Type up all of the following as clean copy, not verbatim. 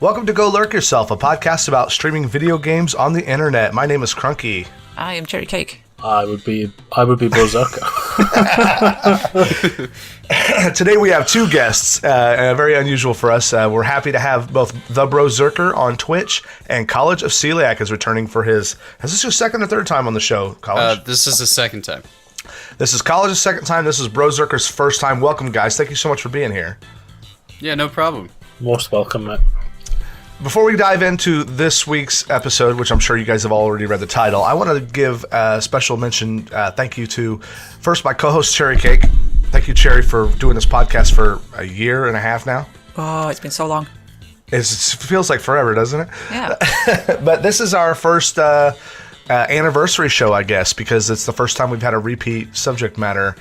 Welcome to Go Lurk Yourself, a podcast about streaming video games on the internet. My name is Crunky. I am Cherry Cake. I would be BroZerker. Today we have two guests, very unusual for us. We're happy to have both the BroZerker on Twitch and CollegeOfCeliac is returning for his... Is this your second or third time on the show, College? This is the second time. This is College's second time. This is BroZerker's first time. Welcome, guys. Thank you so much for being here. Yeah, no problem. Most welcome, mate. Before we dive into this week's episode, which I'm sure you guys have already read the title, I want to give a special mention, thank you to, first, my co-host, CherryCake. Thank you, Cherry, for doing this podcast for a year and a half now. Oh, it's been so long. It feels like forever, doesn't it? Yeah. But this is our first anniversary show, I guess, because it's the first time we've had a repeat subject matter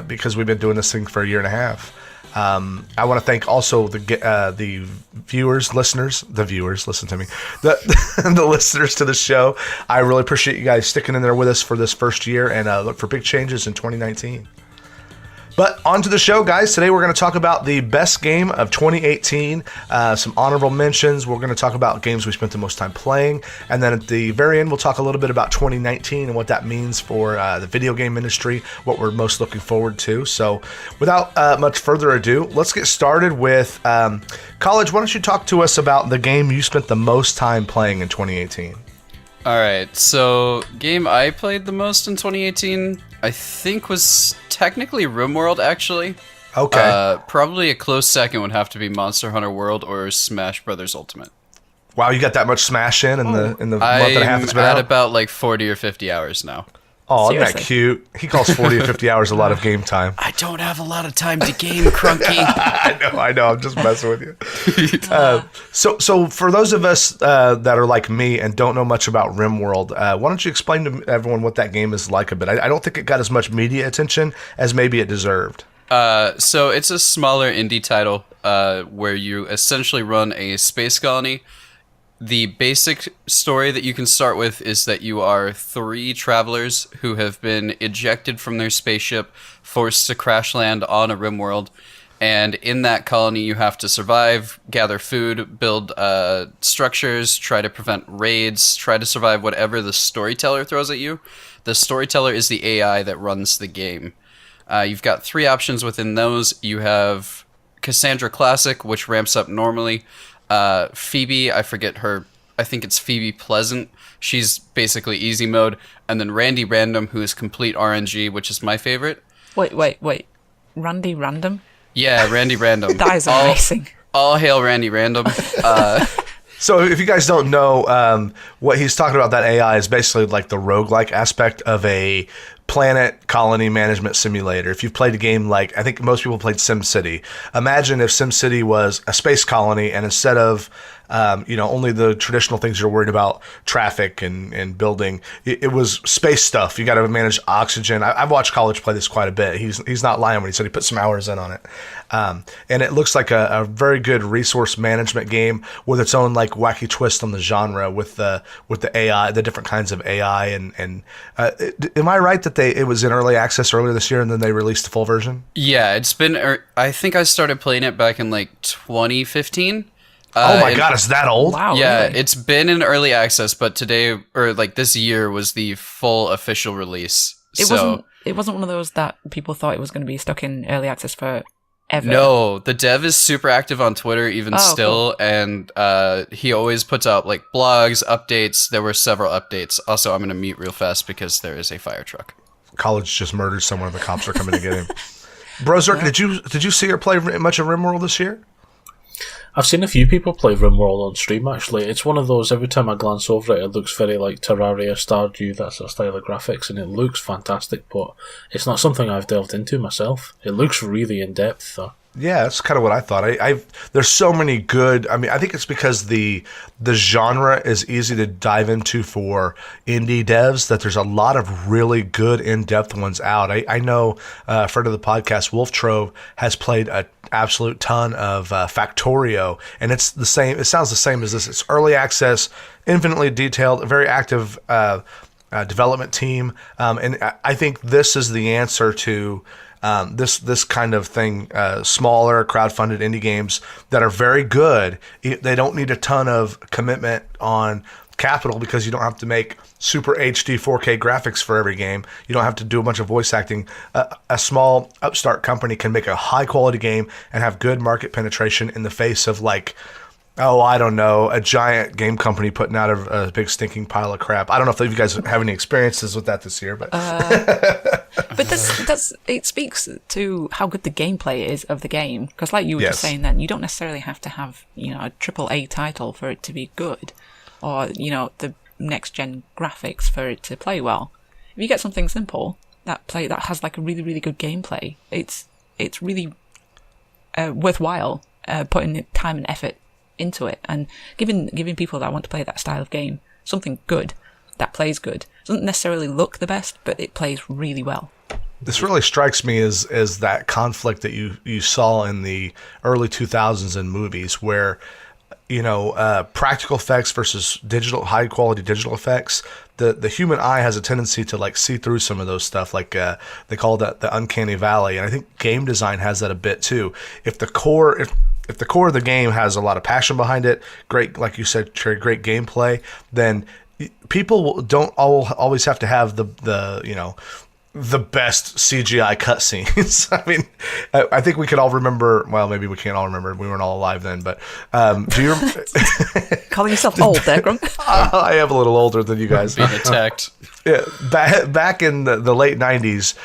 because we've been doing this thing for a year and a half. I want to thank also the viewers, listeners, listen to me, the listeners to the show. I really appreciate you guys sticking in there with us for this first year and look for big changes in 2019. But on to the show, guys. Today we're going to talk about the best game of 2018, some honorable mentions. We're going to talk about games we spent the most time playing. And then at the very end, we'll talk a little bit about 2019 and what that means for the video game industry, what we're most looking forward to. So without much further ado, let's get started with College. Why don't you talk to us about the game you spent the most time playing in 2018? All right, so game I played the most in 2018, I think was technically RimWorld, actually. Okay. Probably a close second would have to be Monster Hunter World or Smash Brothers Ultimate. Wow, you got that much Smash in the month and a half it's been out? I'm at about like 40 or 50 hours now. Oh, isn't that cute? He calls 40 or 50 hours a lot of game time. I don't have a lot of time to game, Crunky. I know. I'm just messing with you. So for those of us that are like me and don't know much about RimWorld, why don't you explain to everyone what that game is like a bit? I don't think it got as much media attention as maybe it deserved. So it's a smaller indie title where you essentially run a space colony. The basic story that you can start with is that you are three travelers who have been ejected from their spaceship, forced to crash land on a RimWorld, and in that colony you have to survive, gather food, build structures, try to prevent raids, try to survive whatever the storyteller throws at you. The storyteller is the AI that runs the game. You've got three options within those. You have Cassandra Classic, which ramps up normally. Phoebe, I forget her, I think it's Phoebe Pleasant. She's basically easy mode. And then Randy Random, who is complete RNG, which is my favorite. Wait. Randy Random? Yeah, Randy Random. That is amazing. All hail Randy Random. So if you guys don't know, what he's talking about, that AI is basically like the roguelike aspect of a planet colony management simulator. If you've played a game like, I think most people played SimCity. Imagine if SimCity was a space colony and instead of only the traditional things you're worried about, traffic and building, it was space stuff. You got to manage oxygen. I've watched College play this quite a bit. He's not lying when he said he put some hours in on it. And it looks like a very good resource management game with its own like wacky twist on the genre with the AI, the different kinds of AI. And am I right that it was in early access earlier this year and then they released the full version? Yeah, it's been, I think I started playing it back in like 2015. Oh my God, is that old? Wow. Yeah, really? It's been in early access, but today, or like this year, was the full official release. It wasn't one of those that people thought it was going to be stuck in early access for ever. No, the dev is super active on Twitter even still, cool. And he always puts out like blogs, updates. There were several updates. Also, I'm going to mute real fast because there is a fire truck. College just murdered someone. The cops are coming to get him. BroZerker, did you see or play much of RimWorld this year? I've seen a few people play RimWorld on stream, actually. It's one of those, every time I glance over it, it looks very like Terraria, Stardew, that sort of style of graphics, and it looks fantastic, but it's not something I've delved into myself. It looks really in-depth, though. Yeah, that's kind of what I thought. There's so many good. I mean, I think it's because the genre is easy to dive into for indie devs that there's a lot of really good in-depth ones out. I know a friend of the podcast, Wolf Trove, has played an absolute ton of Factorio, and it's the same. It sounds the same as this. It's early access, infinitely detailed, very active development team, and I think this is the answer to this kind of thing. Smaller crowdfunded indie games that are very good. They don't need a ton of commitment on capital because you don't have to make super HD 4K graphics for every game. You don't have to do a bunch of voice acting. A small upstart company can make a high quality game and have good market penetration in the face of like, oh, I don't know, a giant game company putting out a big stinking pile of crap. I don't know if you guys have any experiences with that this year, but But that's it speaks to how good the gameplay is of the game. Because like you were just saying then, you don't necessarily have to have, a AAA title for it to be good, or, the next gen graphics for it to play well. If you get something simple that has like a really, really good gameplay, it's really worthwhile putting the time and effort into it, and giving people that want to play that style of game something good that plays good. Doesn't necessarily look the best, but it plays really well. this really strikes me as that conflict that you saw in the early 2000s in movies where practical effects versus high quality digital effects. The human eye has a tendency to like see through some of those stuff, like they call that the uncanny valley, and I think game design has that a bit too. If the core of the game has a lot of passion behind it, great, like you said, Cherry, great gameplay, then people don't always have to have the best CGI cutscenes. I mean, I think we could all remember. Well, maybe we can't all remember. We weren't all alive then. But do you calling yourself old there, Grunk? I am a little older than you guys. Being attacked. Yeah, back in the late '90s,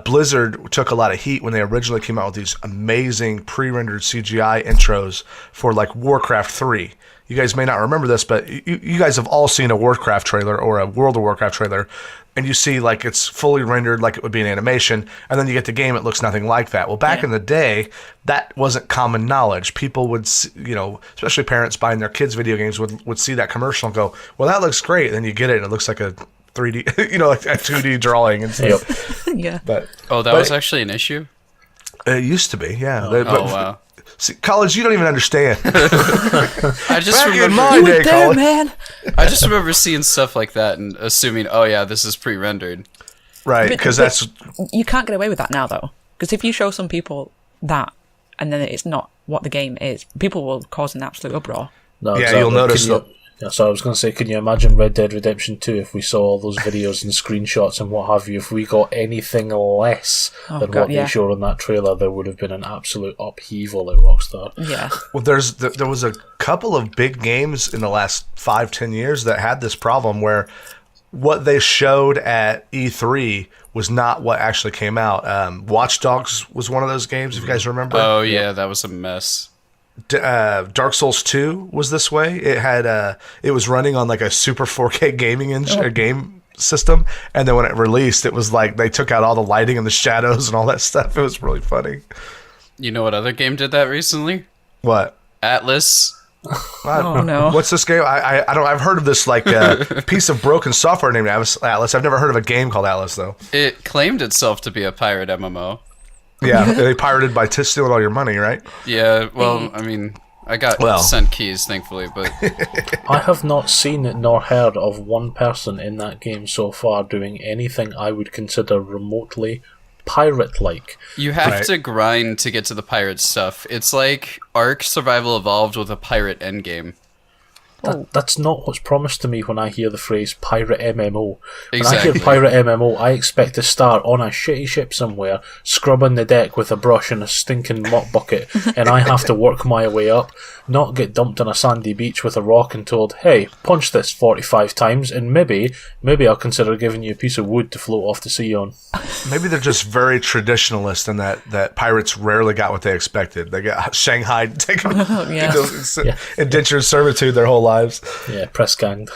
Blizzard took a lot of heat when they originally came out with these amazing pre-rendered CGI intros for like Warcraft 3. You guys may not remember this, but you guys have all seen a Warcraft trailer or a World of Warcraft trailer, and you see like it's fully rendered like it would be an animation, and then you get the game, it looks nothing like that. Well, back in the day, that wasn't common knowledge. People would, especially parents buying their kids video games would see that commercial and go, well, that looks great. And then you get it, and it looks like a 3D, like a 2D drawing and stuff. Yeah. But was actually an issue? It used to be, yeah. Wow. See, College, you don't even understand. I just Back in remember my You were day, there, College. man. I just remember seeing stuff like that and assuming, oh yeah, this is pre-rendered. Right, because that's... You can't get away with that now, though. Because if you show some people that, and then it's not what the game is, people will cause an absolute uproar. No, Yeah, exactly. you'll notice So I was going to say, can you imagine Red Dead Redemption 2 if we saw all those videos and screenshots and what have you? If we got anything less than what they showed on that trailer, there would have been an absolute upheaval at Rockstar. Yeah. Well, there was a couple of big games in the last 5-10 years that had this problem where what they showed at E3 was not what actually came out. Watch Dogs was one of those games, if you guys remember. Oh yeah, that was a mess. Dark Souls 2 was this way. It had it was running on like a super 4K game system, and then when it released, it was like they took out all the lighting and the shadows and all that stuff. It was really funny. You know what other game did that recently? What? Atlas. Oh no! What's this game? I don't. I've heard of this like piece of broken software named Atlas. I've never heard of a game called Atlas though. It claimed itself to be a pirate MMO. Yeah, they pirated by stealing all your money, right? Yeah, well, I mean, I got sent keys, thankfully, but... I have not seen nor heard of one person in that game so far doing anything I would consider remotely pirate-like. You have to grind to get to the pirate stuff. It's like Ark Survival Evolved with a pirate endgame. That's not what's promised to me when I hear the phrase pirate MMO. When I Exactly. hear pirate MMO, I expect to start on a shitty ship somewhere, scrubbing the deck with a brush and a stinking mop bucket, and I have to work my way up, not get dumped on a sandy beach with a rock and told, hey, punch this 45 times, and maybe I'll consider giving you a piece of wood to float off the sea on. Maybe they're just very traditionalist in that pirates rarely got what they expected. They got Shanghai taken indentured servitude their whole lives. Yeah, press ganged.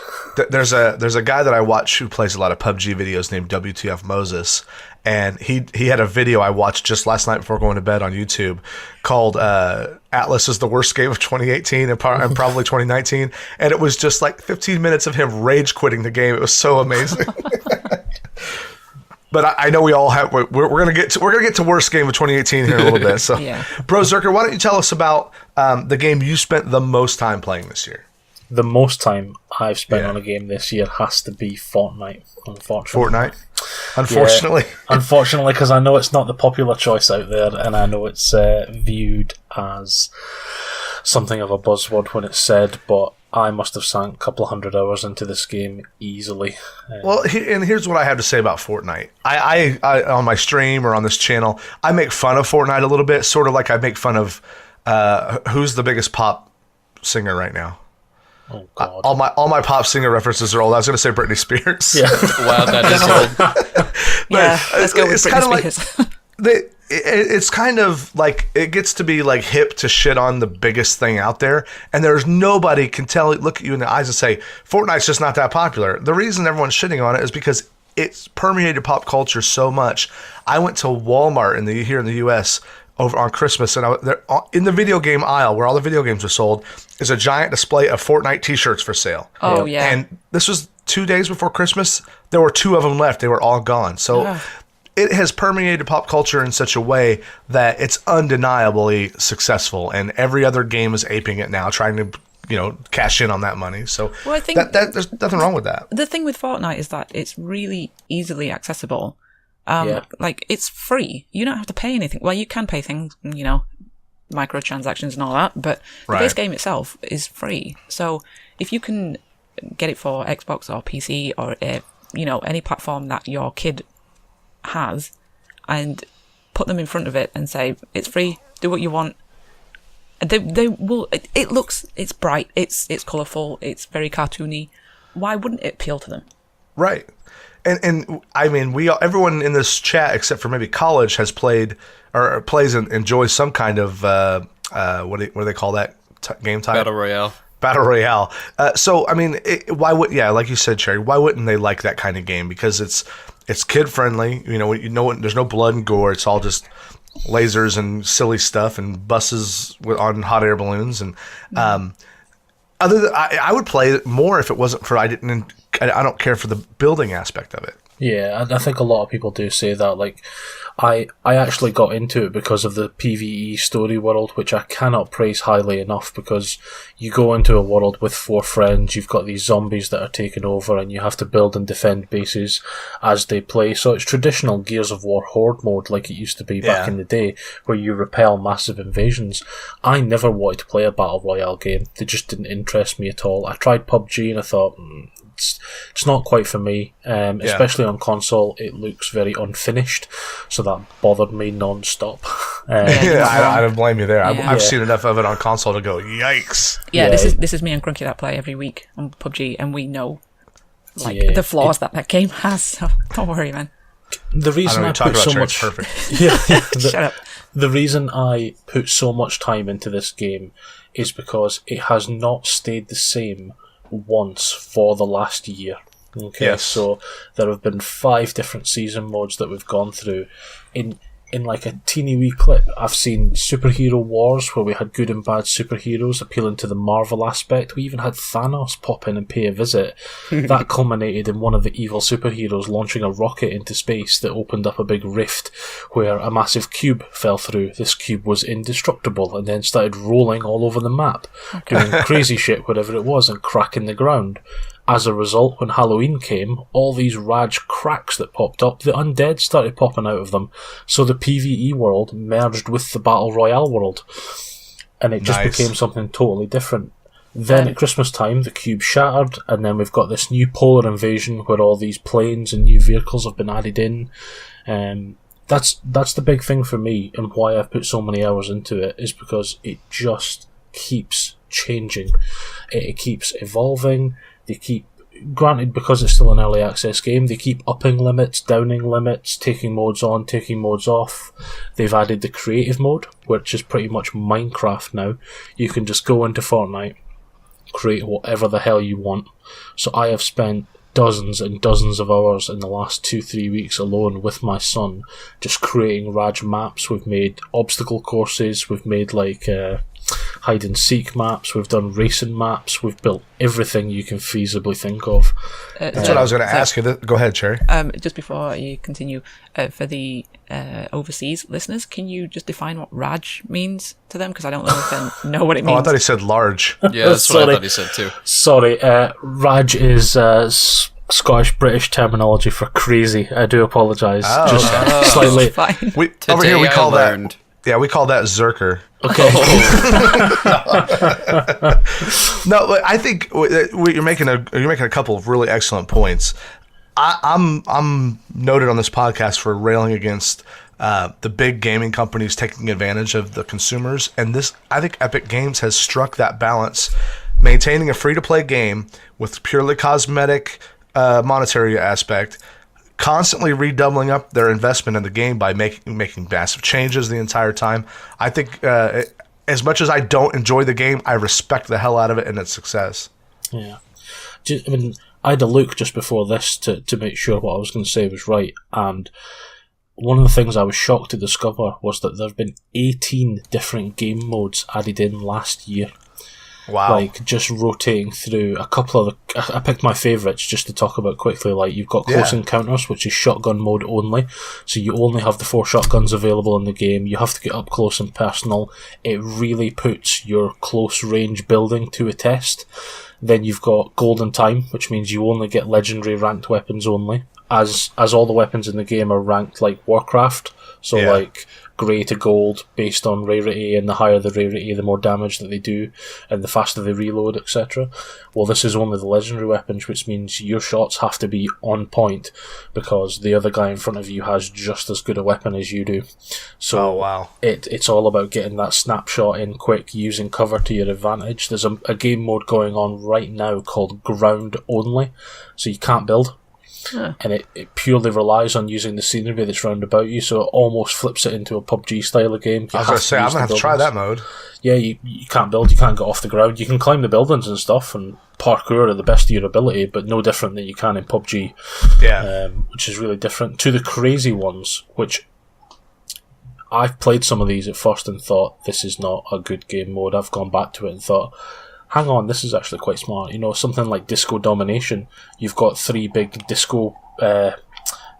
There's a guy that I watch who plays a lot of PUBG videos named WTF Moses, and he had a video I watched just last night before going to bed on YouTube called Atlas is the worst game of 2018 and probably 2019, and it was just like 15 minutes of him rage quitting the game. It was so amazing. But I know we all have. We're gonna get to worst game of 2018 here in a little bit. So, Yeah. BroZerker, why don't you tell us about the game you spent the most time playing this year? the most time I've spent on a game this year has to be Fortnite, unfortunately. Fortnite? Unfortunately. Yeah, unfortunately, because I know it's not the popular choice out there, and I know it's viewed as something of a buzzword when it's said, but I must have sank a couple of 100 hours into this game easily. Well, and here's what I have to say about Fortnite. I on my stream or on this channel, I make fun of Fortnite a little bit, sort of like I make fun of who's the biggest pop singer right now. Oh God! All my pop singer references are old. I was going to say Britney Spears. Yeah. Wow, that is old. Yeah, let's go with Britney Spears. It's kind of like it gets to be like hip to shit on the biggest thing out there, and there's nobody can look at you in the eyes and say Fortnite's just not that popular. The reason everyone's shitting on it is because it's permeated pop culture so much. I went to Walmart here in the U.S. over on Christmas, and in the video game aisle where all the video games are sold is a giant display of Fortnite T-shirts for sale. Oh yeah, and this was 2 days before Christmas. There were 2 of them left. They were all gone. So. It has permeated pop culture in such a way that it's undeniably successful, and every other game is aping it now, trying to, cash in on that money. So I think that there's nothing wrong with that. The thing with Fortnite is that it's really easily accessible. Like, it's free. You don't have to pay anything. Well, you can pay things, microtransactions and all that, but the base game itself is free. So if you can get it for Xbox or PC or, any platform that your kid has, and put them in front of it and say it's free, do what you want, they will. It's bright, it's colourful, it's very cartoony. Why wouldn't it appeal to them? Right. And I mean, everyone in this chat except for maybe College has played or plays and enjoys some kind of what do they call that game type? Battle Royale. So I mean, why would like you said, Cherry? Why wouldn't they like that kind of game? Because it's kid friendly. There's no blood and gore. It's all just lasers and silly stuff and buses on hot air balloons. And I would play it more if it wasn't for I don't care for the building aspect of it. Yeah, and I think a lot of people do say that. Like, I actually got into it because of the PvE story world, which I cannot praise highly enough, because you go into a world with 4 friends, you've got these zombies that are taking over, and you have to build and defend bases as they play. So it's traditional Gears of War Horde mode like it used to be back in the day, where you repel massive invasions. I never wanted to play a Battle Royale game. They just didn't interest me at all. I tried PUBG and I thought, it's not quite for me, especially on console. It looks very unfinished, so that bothered me non-stop. I don't blame you there. I've seen enough of it on console to go, yikes. This is me and Crunky that play every week on PUBG, and we know the flaws that game has, so don't worry, man. The reason I put so much Shut up. The reason I put so much time into this game is because it has not stayed the same once for the last year. Okay, yes. So there have been 5 different season modes that we've gone through. In like a teeny wee clip, I've seen Superhero Wars, where we had good and bad superheroes appealing to the Marvel aspect. We even had Thanos pop in and pay a visit. That culminated in one of the evil superheroes launching a rocket into space that opened up a big rift where a massive cube fell through. This cube was indestructible and then started rolling all over the map, doing crazy shit wherever it was and cracking the ground. As a result, when Halloween came, all these Raj cracks that popped up, the undead started popping out of them. So the PvE world merged with the Battle Royale world. And it just became something totally different. Then at Christmas time, the cube shattered, and then we've got this new polar invasion where all these planes and new vehicles have been added in. That's the big thing for me, and why I've put so many hours into it, is because it just keeps changing. It keeps evolving. They keep, granted, because it's still an early access game, they keep upping limits, downing limits, taking modes on, taking modes off. They've added the creative mode, which is pretty much Minecraft now. You can just go into Fortnite, create whatever the hell you want. So I have spent dozens and dozens of hours in the last 2-3 weeks alone with my son, just creating Raj maps. We've made obstacle courses, we've made hide and seek maps. We've done racing maps. We've built everything you can feasibly think of. That's what I was going to ask you. Go ahead, Cherry. Just before you continue, for the overseas listeners, can you just define what Raj means to them? Because I don't know if they know what it means. Oh, I thought he said large. Yeah, that's what I thought he said too. Sorry, Raj is Scottish-British terminology for crazy. I do apologise. Just slightly. Fine. Over here we I call learned. that. Yeah, we call that Zerker. Okay. No, I think you're making a couple of really excellent points. I'm noted on this podcast for railing against the big gaming companies taking advantage of the consumers, and I think Epic Games has struck that balance, maintaining a free-to-play game with purely cosmetic monetary aspect, constantly redoubling up their investment in the game by making massive changes the entire time. I think as much as I don't enjoy the game, I respect the hell out of it and its success. Yeah. I mean, I had a look just before this to make sure what I was going to say was right, and one of the things I was shocked to discover was that there have been 18 different game modes added in last year. Wow. Like, just rotating through a couple of I picked my favourites just to talk about quickly. Like, you've got Close Encounters, which is shotgun mode only. So you only have the 4 shotguns available in the game. You have to get up close and personal. It really puts your close range building to a test. Then you've got Golden Time, which means you only get legendary ranked weapons only. As all the weapons in the game are ranked like Warcraft. So like grey to gold based on rarity, and the higher the rarity, the more damage that they do, and the faster they reload, etc. Well, this is only the legendary weapons, which means your shots have to be on point because the other guy in front of you has just as good a weapon as you do. So it's all about getting that snapshot in quick, using cover to your advantage. There's a game mode going on right now called Ground Only, so you can't build. Yeah. And it purely relies on using the scenery that's round about you, so it almost flips it into a PUBG style of game. I was going to say, I'm going to have to try that mode. Yeah, you can't build, you can't get off the ground. You can climb the buildings and stuff, and parkour to the best of your ability, but no different than you can in PUBG. Yeah. Which is really different. To the crazy ones, which I've played some of these at first and thought, this is not a good game mode. I've gone back to it and thought, hang on, this is actually quite smart. You know, something like Disco Domination. You've got 3 big disco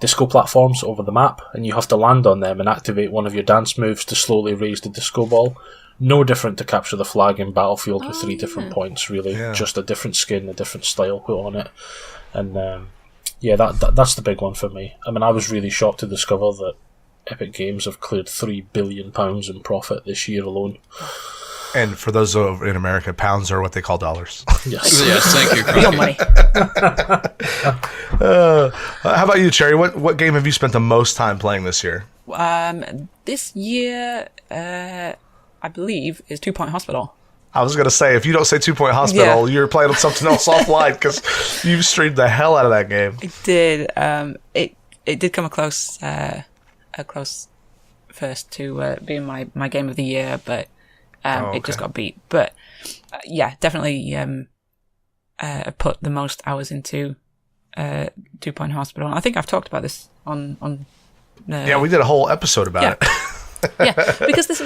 platforms over the map, and you have to land on them and activate one of your dance moves to slowly raise the disco ball. No different to Capture the Flag in Battlefield with 3 different points, really. Yeah. Just a different skin, a different style put on it. And that's the big one for me. I mean, I was really shocked to discover that Epic Games have cleared £3 billion in profit this year alone. And for those in America, pounds are what they call dollars. Yes, yes, thank you. Real money. How about you, Cherry? What game have you spent the most time playing this year? This year, I believe, is 2 Point Hospital. I was going to say, if you don't say 2 Point Hospital, you're playing something else offline, because you've streamed the hell out of that game. It did. It did come a close first to being my game of the year, but it just got beat. But definitely put the most hours into 2 Point Hospital. And I think I've talked about this on we did a whole episode about it. Yeah, because this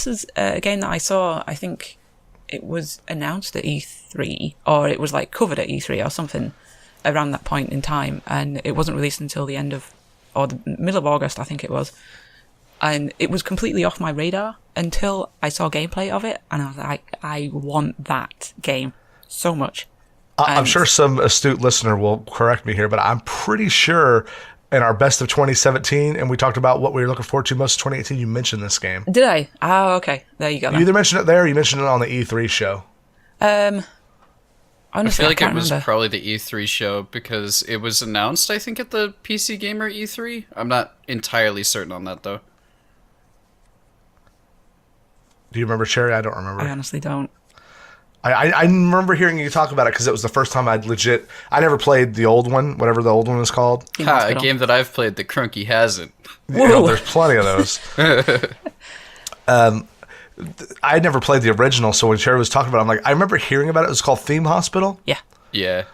is a game that I saw, I think it was announced at E3, or it was like covered at E3 or something around that point in time, and it wasn't released until the middle of August, I think it was. And it was completely off my radar until I saw gameplay of it, and I was like, I want that game so much. I'm sure some astute listener will correct me here, but I'm pretty sure in our best of 2017, and we talked about what we were looking forward to most of 2018, you mentioned this game. Did I? Oh, okay. There you go. You either mentioned it there or you mentioned it on the E3 show. Honestly, I feel like it was remember. probably the E3 show because it was announced, I think, at the PC Gamer E3. I'm not entirely certain on that, though. Do you remember, Cherry? I don't remember. I honestly don't. I remember hearing you talk about it because it was the first time I never played the old one, whatever the old one was called. A game that I've played that Crunky hasn't. There's plenty of those. I had never played the original, so when Cherry was talking about it, I'm like, I remember hearing about it. It was called Theme Hospital. Yeah. Yeah.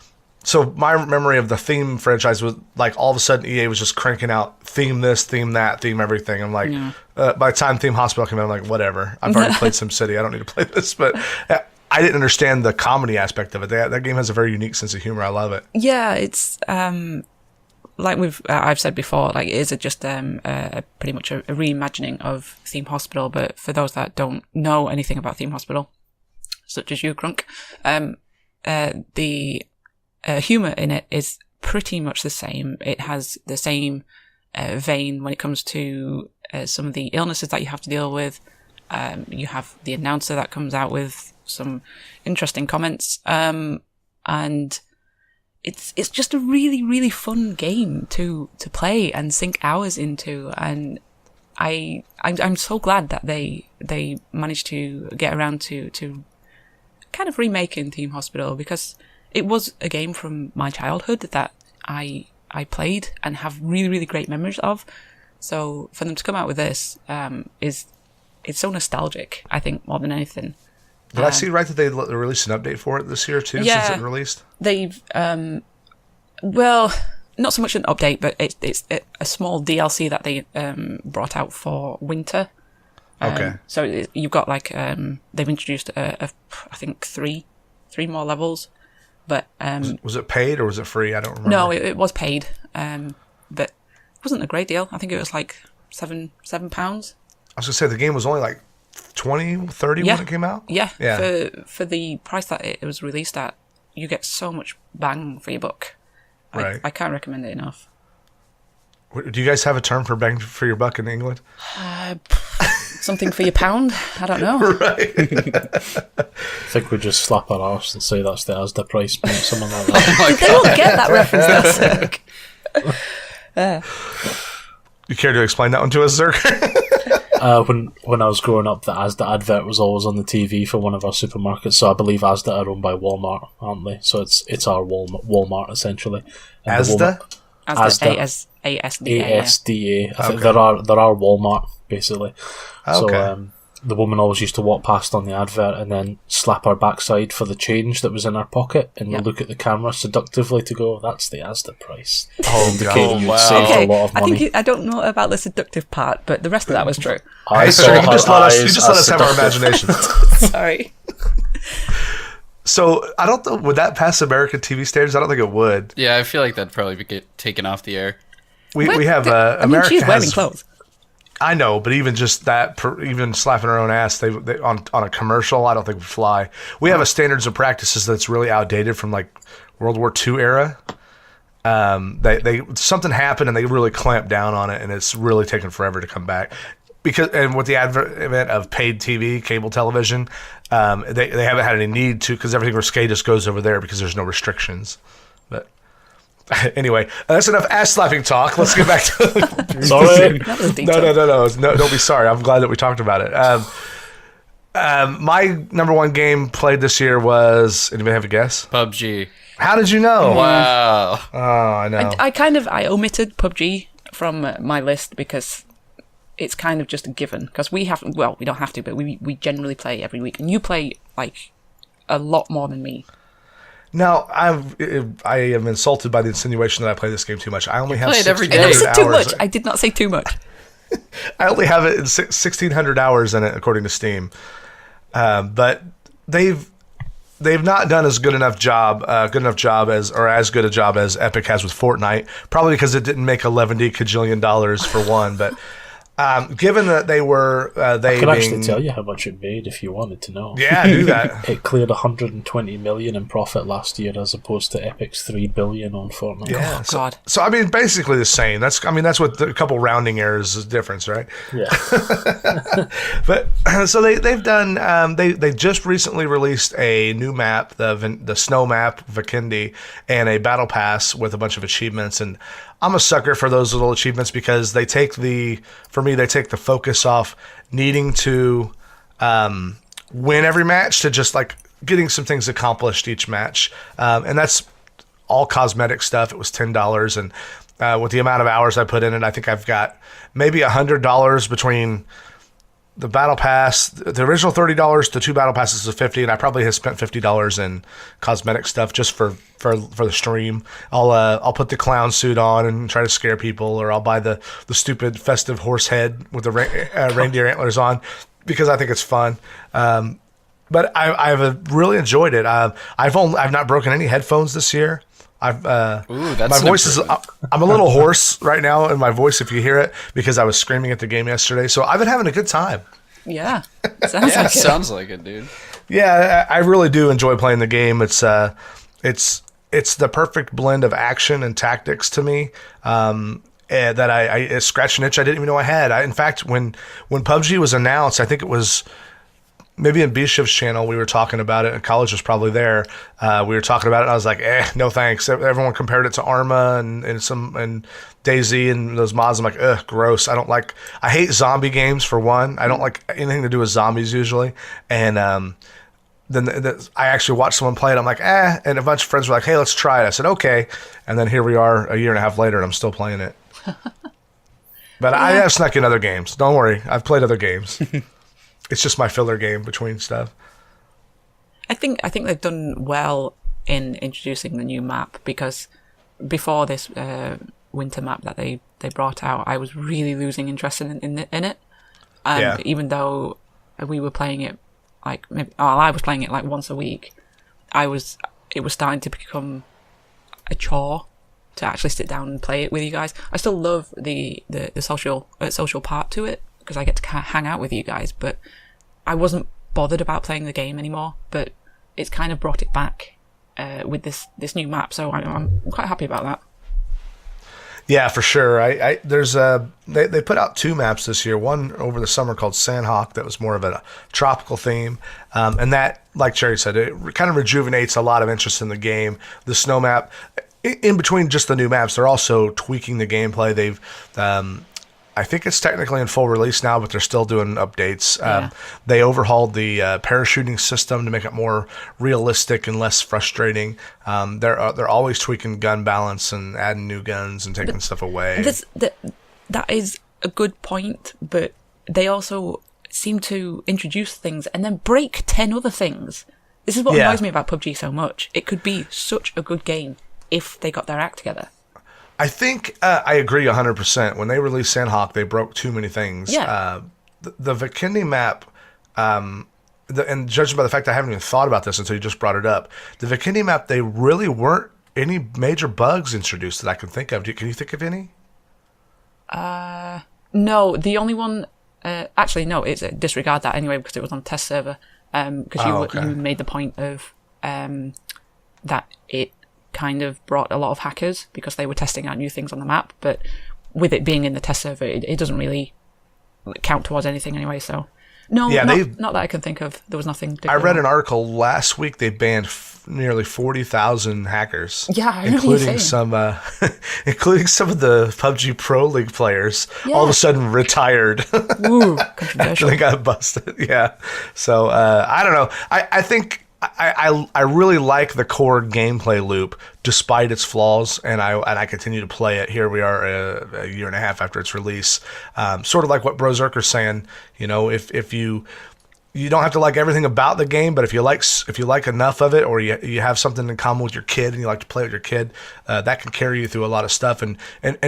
So my memory of the theme franchise was like all of a sudden EA was just cranking out theme this, theme that, theme everything. I'm like, by the time Theme Hospital came out, I'm like, whatever. I've already played SimCity. I don't need to play this. But I didn't understand the comedy aspect of it. That game has a very unique sense of humor. I love it. Yeah, it's like I've said before, like it is just pretty much a reimagining of Theme Hospital. But for those that don't know anything about Theme Hospital, such as you, Crunk, the humor in it is pretty much the same. It has the same vein when it comes to some of the illnesses that you have to deal with. You have the announcer that comes out with some interesting comments, and it's just a really, really fun game to play and sink hours into. And I'm so glad that they managed to get around to kind of remaking Theme Hospital, because it was a game from my childhood that I played and have really, really great memories of. So for them to come out with this it's so nostalgic, I think, more than anything. Did I see right that they released an update for it this year too? Yeah, since it released? They've well, not so much an update, but it's a small DLC that they brought out for winter. Okay. So you've got like they've introduced I think three more levels. But was it paid or was it free? I don't remember. No, it was paid, but it wasn't a great deal. I think it was like £7. I was gonna say the game was only like 20, 30 when it came out. Yeah. For the price that it was released at, you get so much bang for your buck. Right. I can't recommend it enough. Do you guys have a term for bang for your buck in England? Something for your pound? I don't know. Right. I think we just slap our arse and say that's the Asda price, mate, something like that. They won't get that reference, that's You care to explain that one to us, Zerker? When I was growing up, the Asda advert was always on the TV for one of our supermarkets. So I believe Asda are owned by Walmart, aren't they? So it's our Walmart essentially. And Asda? Asda. ASDA. I think there are Walmart basically. Okay. So the woman always used to walk past on the advert and then slap her backside for the change that was in her pocket, and look at the camera seductively to go, "That's the Asda price." Oh, you'd wow. save Okay, a lot of I money. think I don't know about the seductive part, but the rest of that was true. I Hey, saw sir, you her just let eyes us as have our seductive. imaginations. Sorry. So I don't know. Would that pass American TV standards? I don't think it would. Yeah, I feel like that'd probably get taken off the air. We What? have I mean, America she's wearing has. clothes. I know, but even just that, even slapping her own ass, they on a commercial, I don't think would fly. We have a standards and practices that's really outdated from like World War II era. They something happened and they really clamped down on it, and it's really taken forever to come back. And with the advent of paid TV, cable television, they haven't had any need to, because everything risque just goes over there because there's no restrictions. But anyway, that's enough ass slapping talk. Let's get back to Sorry. That was no. Don't be sorry. I'm glad that we talked about it. My number one game played this year was. Anybody have a guess? PUBG. How did you know? Wow. Oh, I know. I omitted PUBG from my list because it's kind of just a given. Because we don't have to, but we generally play every week, and you play like a lot more than me. Now, I am insulted by the insinuation that I play this game too much. I only have play it every 1,600 day. I said too hours. much. I did not say too much. I only have it in 1,600 hours in it, according to Steam. But they've not done as good a job as Epic has with Fortnite. Probably because it didn't make $11 cajillion for one. But given that they were I can actually tell you how much it made if you wanted to know. Yeah, do that. It cleared 120 million in profit last year, as opposed to Epic's 3 billion on Fortnite. Yeah. Oh, God. So I mean, basically the same. That's what a couple rounding errors is difference, right? Yeah. But so they've done. They just recently released a new map, the snow map, Vikendi, and a battle pass with a bunch of achievements. And I'm a sucker for those little achievements because they take the focus off needing to win every match to just like getting some things accomplished each match, and that's all cosmetic stuff. It was $10, and with the amount of hours I put in it, I think I've got maybe $100 between the battle pass, the original $30, the 2 battle passes is $50, and I probably have spent $50 in cosmetic stuff just for the stream. I'll put the clown suit on and try to scare people, or I'll buy the stupid festive horse head with the reindeer antlers on because I think it's fun. But I've really enjoyed it. I've not broken any headphones this year. That's my voice is. I'm a little hoarse right now in my voice if you hear it because I was screaming at the game yesterday. So I've been having a good time. Yeah, sounds like it, dude. Yeah, I really do enjoy playing the game. It's the perfect blend of action and tactics to me. That I scratched an itch I didn't even know I had. In fact, when PUBG was announced, I think it was. Maybe in Bishev's channel, we were talking about it, and College was probably there. We were talking about it, and I was like, no thanks. Everyone compared it to Arma and DayZ and those mods. I'm like, ugh, gross. I hate zombie games, for one. I don't like anything to do with zombies usually. And then I actually watched someone play it. I'm like, and a bunch of friends were like, hey, let's try it. I said, okay. And then here we are a year and a half later, and I'm still playing it. But I have snuck in other games. Don't worry. I've played other games. It's just my filler game between stuff. I think they've done well in introducing the new map, because before this winter map that they brought out, I was really losing interest in it. Even though we were playing it I was playing it like once a week, it was starting to become a chore to actually sit down and play it with you guys. I still love the social part to it, because I get to hang out with you guys, but I wasn't bothered about playing the game anymore. But it's kind of brought it back with this new map, so I'm quite happy about that. Yeah, for sure. They put out 2 maps this year. One over the summer called Sandhawk that was more of a tropical theme, and that, like Cherry said, it kind of rejuvenates a lot of interest in the game. The snow map, in between just the new maps, they're also tweaking the gameplay. They've I think it's technically in full release now, but they're still doing updates. Yeah. They overhauled the parachuting system to make it more realistic and less frustrating. They're always tweaking gun balance and adding new guns and taking stuff away. That is a good point, but they also seem to introduce things and then break 10 other things. This is what annoys me about PUBG so much. It could be such a good game if they got their act together. I think I agree 100%. When they released Sandhawk, they broke too many things. Yeah. The Vikendi map, and judging by the fact I haven't even thought about this until you just brought it up, the Vikendi map, they really weren't any major bugs introduced that I can think of. Can you think of any? No, the only one... actually, no, it's disregard that anyway, because it was on test server. Because you made the point of that it kind of brought a lot of hackers because they were testing out new things on the map, but with it being in the test server, it doesn't really count towards anything anyway. So no, not that I can think of. There was nothing. I read an article last week. They banned nearly 40,000 hackers. Yeah, I including some, including some of the PUBG Pro League players. Yeah. All of a sudden retired. Ooh, controversial. They got busted. Yeah. So I don't know. I think. I really like the core gameplay loop, despite its flaws, and I continue to play it. Here we are a year and a half after its release. Sort of like what BroZerker's saying, if you don't have to like everything about the game, but if you like enough of it, or you have something in common with your kid and you like to play with your kid, that can carry you through a lot of stuff and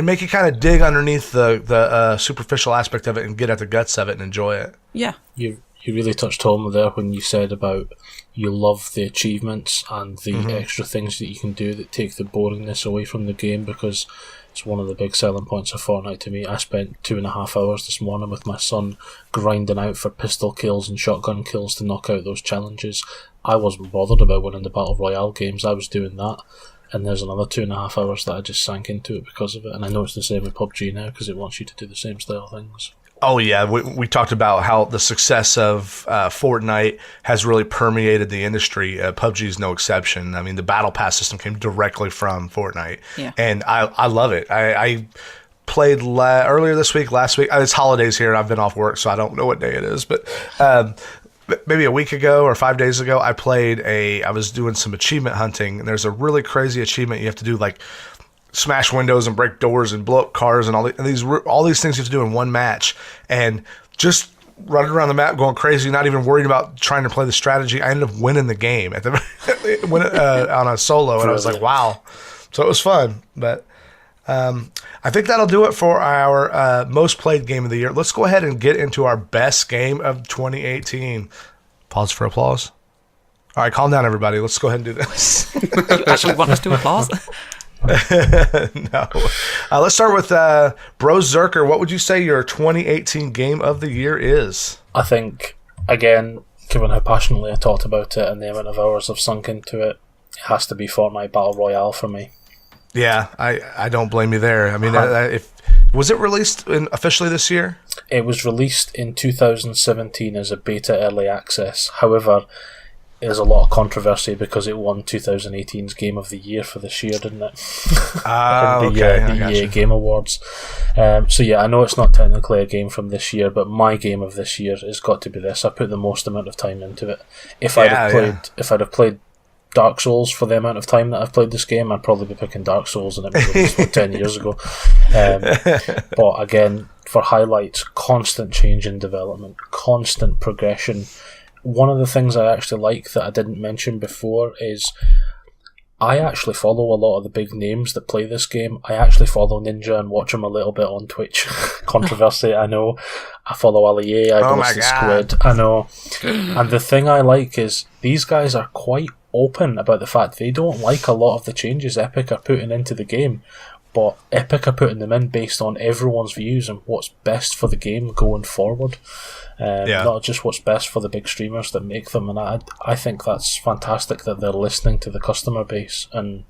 make you kind of dig underneath the superficial aspect of it and get at the guts of it and enjoy it. Yeah. You really touched home there when you said about you love the achievements and the extra things that you can do that take the boringness away from the game, because it's one of the big selling points of Fortnite to me. I spent 2.5 hours this morning with my son grinding out for pistol kills and shotgun kills to knock out those challenges. I wasn't bothered about winning the Battle Royale games. I was doing that. And there's another 2.5 hours that I just sank into it because of it. And I know it's the same with PUBG now because it wants you to do the same style things. Oh, yeah. We talked about how the success of Fortnite has really permeated the industry. PUBG is no exception. I mean, the Battle Pass system came directly from Fortnite. Yeah. And I love it. I played earlier this week, last week. It's holidays here, and I've been off work, so I don't know what day it is. But maybe a week ago or 5 days ago, I was doing some achievement hunting, and there's a really crazy achievement you have to do, like smash windows and break doors and blow up cars and all these things you have to do in one match. And just running around the map, going crazy, not even worried about trying to play the strategy. I ended up winning the game at the on a solo, and I was like, wow. So it was fun, but I think that'll do it for our most played game of the year. Let's go ahead and get into our best game of 2018. Pause for applause. All right, calm down, everybody. Let's go ahead and do this. You actually want us to applause? No. Let's start with BroZerker. What would you say your 2018 game of the year is? I think, again, given how passionately I talked about it and the amount of hours I've sunk into it, it has to be Fortnite Battle Royale for me. Yeah, I don't blame you there. I mean, was it released officially this year? It was released in 2017 as a beta early access. However, there's a lot of controversy because it won 2018's Game of the Year for this year, didn't it? The EA Game Awards. So yeah, I know it's not technically a game from this year, but my game of this year has got to be this. I put the most amount of time into it. If I'd have played Dark Souls for the amount of time that I've played this game, I'd probably be picking Dark Souls, and it was released 10 years ago. But again, for highlights, constant change in development, constant progression. One of the things I actually like that I didn't mention before is I actually follow a lot of the big names that play this game. I actually follow Ninja and watch him a little bit on Twitch. Controversy, I know. I follow Ali, I go to Squid, I know. And the thing I like is these guys are quite open about the fact they don't like a lot of the changes Epic are putting into the game, but Epic are putting them in based on everyone's views and what's best for the game going forward. Not just what's best for the big streamers that make them, and I think that's fantastic that they're listening to the customer base. And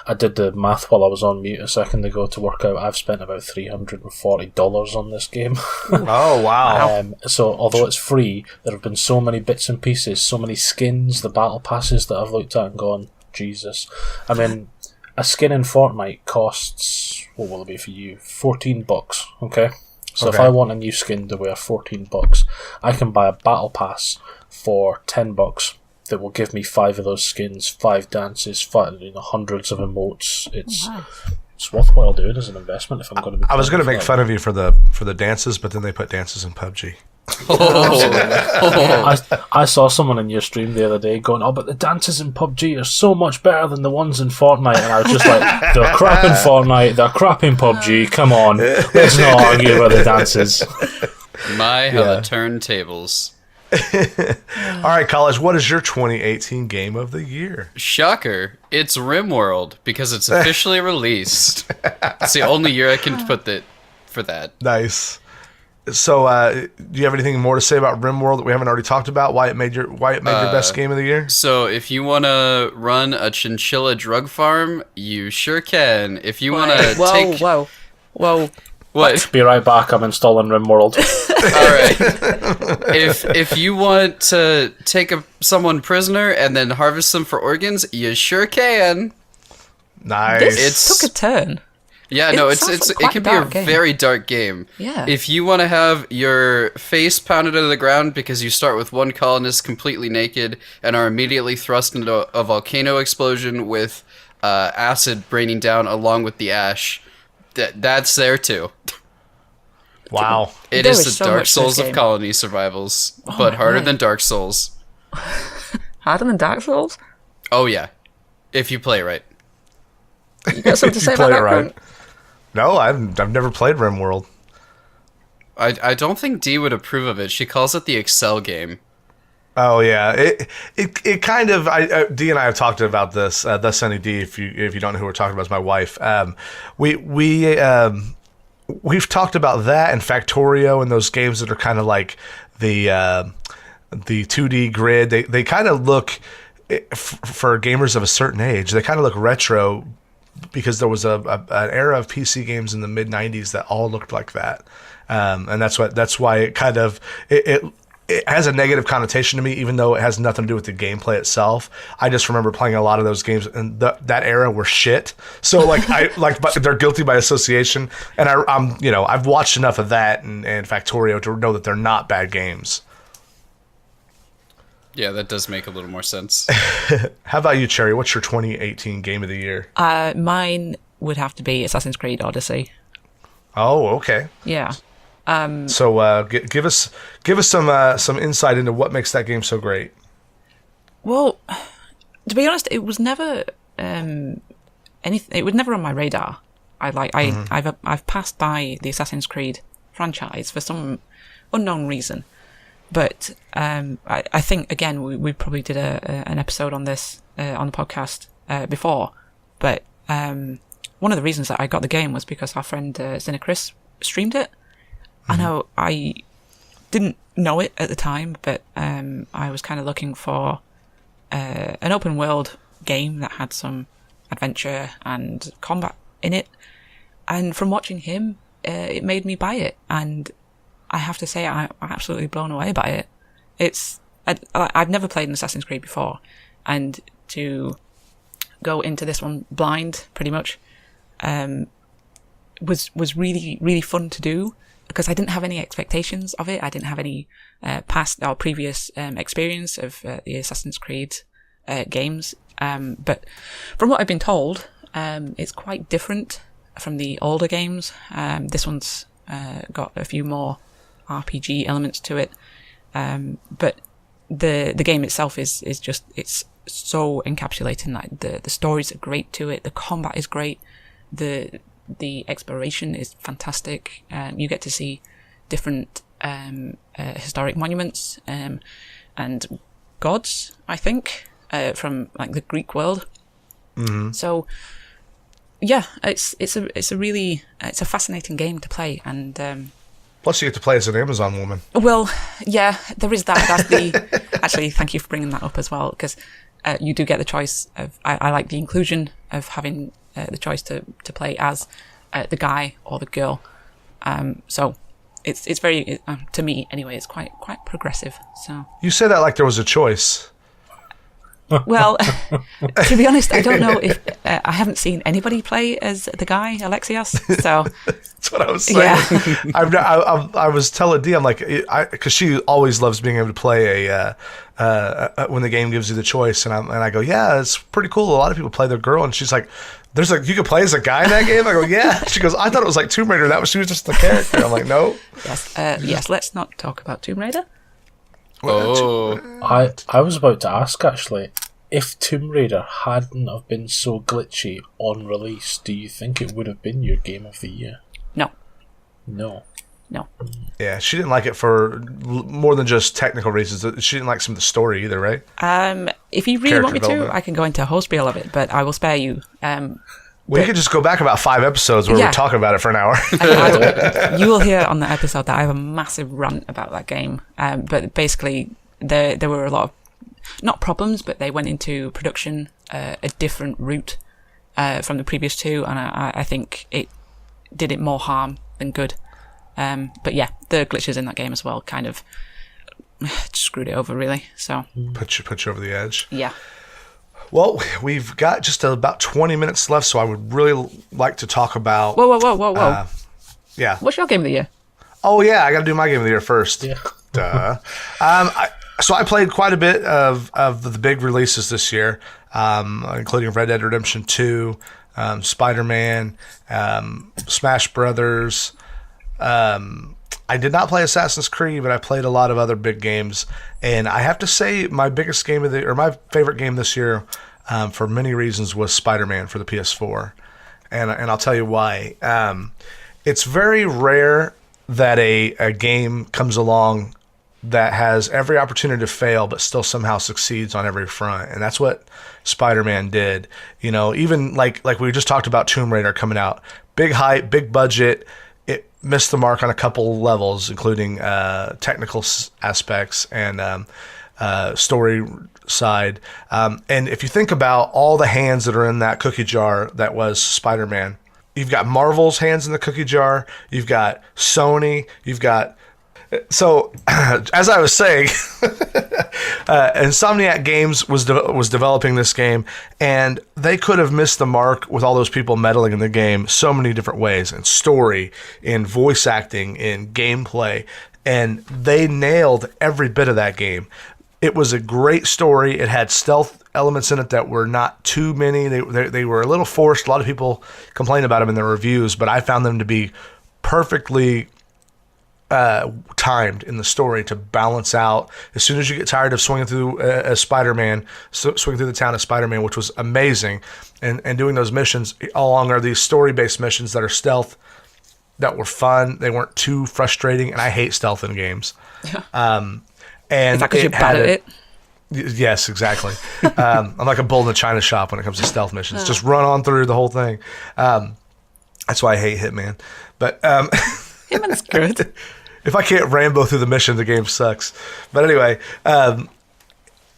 I did the math while I was on mute a second ago to work out I've spent about $340 on this game. Oh, wow. So although it's free, there have been so many bits and pieces, so many skins, the battle passes that I've looked at and gone, Jesus. I mean, a skin in Fortnite costs, what will it be for you? $14, okay? So if I want a new skin to wear $14, I can buy a battle pass for $10 that will give me 5 of those skins, 5 dances, hundreds of emotes. It's worthwhile doing as an investment if I'm going to be. I was going to make fun of you for the dances, but then they put dances in PUBG. I saw someone in your stream the other day going, "Oh, but the dances in PUBG are so much better than the ones in Fortnite," and I was just like, "They're crap in Fortnite, they're crap in PUBG. Come on, let's not argue about the dances." My, how the turntables. All right, College, what is your 2018 game of the year? Shocker, it's RimWorld, because it's officially released. It's the only year I can put it for that. Nice. So, do you have anything more to say about RimWorld that we haven't already talked about? Why it made your best game of the year? So, if you want to run a chinchilla drug farm, you sure can. If you want to Whoa. What? Be right back. I'm installing RimWorld. All right. If you want to take someone prisoner and then harvest them for organs, you sure can. Nice. This took a turn. Yeah, it can be a very dark game. Yeah. If you want to have your face pounded into the ground because you start with one colonist completely naked and are immediately thrust into a volcano explosion with acid raining down along with the ash, that's there too. Wow. It is the Dark Souls of colony survivals, but harder than Dark Souls. Harder than Dark Souls? Oh yeah, if you play right. You got something to say about that, right? No, I've never played RimWorld. I don't think Dee would approve of it. She calls it the Excel game. Oh yeah, it kind of. Dee and I have talked about this. Thus, Sunny Dee, if you don't know who we're talking about, is my wife. We've talked about that and Factorio and those games that are kind of like the 2D grid. They kind of look, for gamers of a certain age, they kind of look retro. Because there was an era of PC games in the mid '90s that all looked like that, and that's why it kind of it has a negative connotation to me, even though it has nothing to do with the gameplay itself. I just remember playing a lot of those games, and that era were shit. So but they're guilty by association, and I've watched enough of that and Factorio to know that they're not bad games. Yeah, that does make a little more sense. How about you, Cherry? What's your 2018 game of the year? Mine would have to be Assassin's Creed Odyssey. Oh, okay. Yeah. So give us some insight into what makes that game so great. Well, to be honest, it was never anything. It was never on my radar. I've passed by the Assassin's Creed franchise for some unknown reason, but I think again we probably did an episode on this on the podcast before. But one of the reasons that I got the game was because our friend Zinachris streamed it. I know I didn't know it at the time, but I was kind of looking for an open world game that had some adventure and combat in it. And from watching him, it made me buy it. And I have to say, I'm absolutely blown away by it. I've never played an Assassin's Creed before. And to go into this one blind, pretty much, was really, really fun to do. Because I didn't have any expectations of it. I didn't have any past or previous experience of the Assassin's Creed games. But from what I've been told, it's quite different from the older games. This one's got a few more RPG elements to it. But the game itself is just, it's so encapsulating. Like the stories are great to it. The combat is great. The exploration is fantastic. You get to see different historic monuments and gods, I think, from like the Greek world. Mm-hmm. So, yeah, it's a fascinating game to play, and plus you get to play as an Amazon woman. Well, yeah, there is that. That's the actually. Thank you for bringing that up as well, because you do get the choice of. I like the inclusion of having the choice to play as the guy or the girl. So it's very to me anyway. It's quite progressive. So you say that like there was a choice. Well, to be honest, I don't know if I haven't seen anybody play as the guy Alexios. So that's what I was saying. Yeah. I was telling Dee, I'm like, because she always loves being able to play when the game gives you the choice, and I go, yeah, it's pretty cool. A lot of people play their girl, and she's like, there's like you can play as a guy in that game. I go, yeah. She goes, I thought it was like Tomb Raider. She was just the character. I'm like, no. Yes. Let's not talk about Tomb Raider. Oh, I was about to ask actually, if Tomb Raider hadn't have been so glitchy on release, do you think it would have been your game of the year? No. Yeah, she didn't like it for more than just technical reasons. She didn't like some of the story either, right? If you really want me to, I can go into a whole spiel of it, but I will spare you. You could just go back about 5 episodes where we talk about it for an hour. You will hear on the episode that I have a massive rant about that game. But basically, there were a lot of, not problems, but they went into production a different route from the previous two, and I think it did it more harm than good. But yeah, the glitches in that game as well kind of screwed it over, really. So put you over the edge. Yeah. Well, we've got just about 20 minutes left, so I would really like to talk about... Whoa. Yeah. What's your game of the year? Oh, yeah, I got to do my game of the year first. Yeah. Duh. So I played quite a bit of the big releases this year, including Red Dead Redemption 2, Spider-Man, Smash Brothers. I did not play Assassin's Creed, but I played a lot of other big games. And I have to say, my favorite game this year, for many reasons, was Spider-Man for the PS4, and I'll tell you why. It's very rare that a game comes along that has every opportunity to fail, but still somehow succeeds on every front, and that's what Spider-Man did. You know, even like we just talked about Tomb Raider coming out, big hype, big budget. It missed the mark on a couple levels, including technical aspects and story side. And if you think about all the hands that are in that cookie jar that was Spider-Man, you've got Marvel's hands in the cookie jar. You've got Sony. You've got... So, as I was saying, Insomniac Games was developing this game, and they could have missed the mark with all those people meddling in the game so many different ways, in story, in voice acting, in gameplay, and they nailed every bit of that game. It was a great story. It had stealth elements in it that were not too many. They were a little forced. A lot of people complained about them in their reviews, but I found them to be perfectly timed in the story to balance out. As soon as you get tired of swinging through as Spider-Man, swinging through the town as Spider-Man, which was amazing, and doing those missions along are these story-based missions that are stealth, that were fun. They weren't too frustrating, and I hate stealth in games. And is that because you're bad at it? Yes, exactly. I'm like a bull in a china shop when it comes to stealth missions. Just run on through the whole thing. That's why I hate Hitman. But Hitman's good. If I can't Rambo through the mission, the game sucks. But anyway,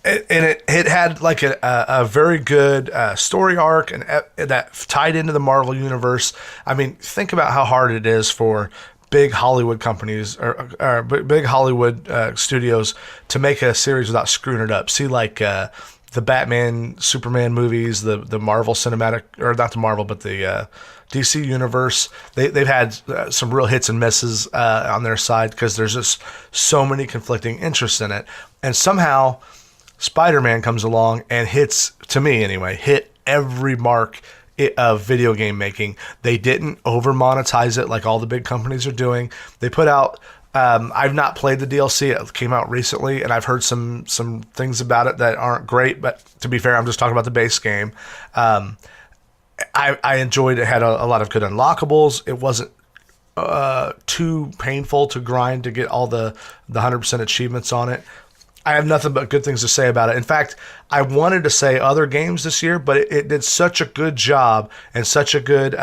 it had like a very good story arc and that tied into the Marvel universe. I mean, think about how hard it is for big Hollywood companies or big Hollywood studios to make a series without screwing it up. See, like the Batman, Superman movies, the Marvel cinematic, or not the Marvel, but the DC universe. They've had some real hits and misses on their side because there's just so many conflicting interests in it. And somehow Spider-Man comes along and hits, to me anyway, hit every mark of video game making. They didn't over monetize it like all the big companies are doing. They put out I've not played the DLC. It came out recently, and I've heard some things about it that aren't great. But to be fair, I'm just talking about the base game. I enjoyed it. It had a lot of good unlockables. It wasn't too painful to grind to get all the 100% achievements on it. I have nothing but good things to say about it. In fact, I wanted to say other games this year, but it did such a good job and such a good...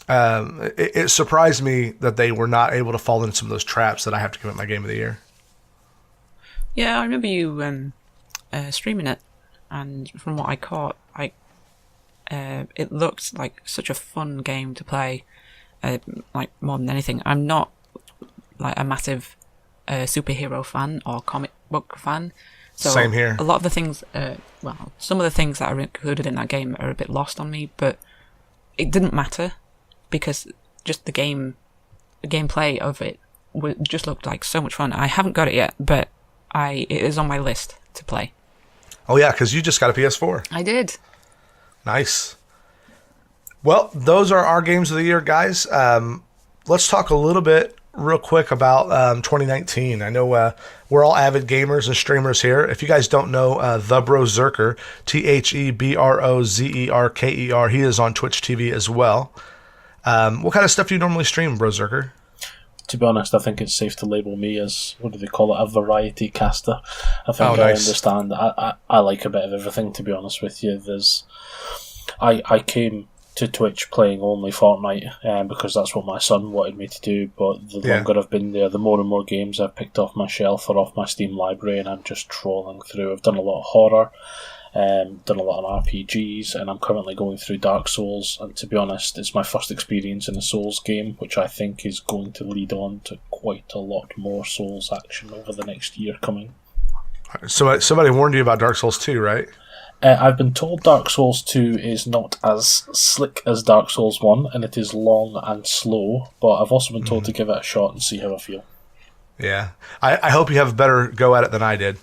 it surprised me that they were not able to fall into some of those traps that I have to give it my game of the year. Yeah, I remember you streaming it, and from what I caught, it looked like such a fun game to play. Like more than anything, I'm not like a massive superhero fan or comic book fan. So same here. A lot of the things, some of the things that are included in that game are a bit lost on me, but it didn't matter because just the gameplay of it just looked like so much fun. I haven't got it yet, but it is on my list to play. Oh yeah, because you just got a PS4. I did. Nice. Well, those are our games of the year, guys. Let's talk a little bit real quick about 2019. I know we're all avid gamers and streamers here. If you guys don't know the BroZerker, TheBroZerker, he is on Twitch TV as well. What kind of stuff do you normally stream, BroZerker? To be honest, I think it's safe to label me as, what do they call it, a variety caster. I think I understand. I like a bit of everything, to be honest with you. I came to Twitch playing only Fortnite because that's what my son wanted me to do, but the longer I've been there, the more and more games I've picked off my shelf or off my Steam library, and I'm just trolling through. I've done a lot of horror, done a lot of RPGs, and I'm currently going through Dark Souls, and to be honest, it's my first experience in a Souls game, which I think is going to lead on to quite a lot more Souls action over the next year coming. So somebody warned you about Dark Souls 2, right? I've been told Dark Souls 2 is not as slick as Dark Souls 1, and it is long and slow, but I've also been told to give it a shot and see how I feel. Yeah. I hope you have a better go at it than I did.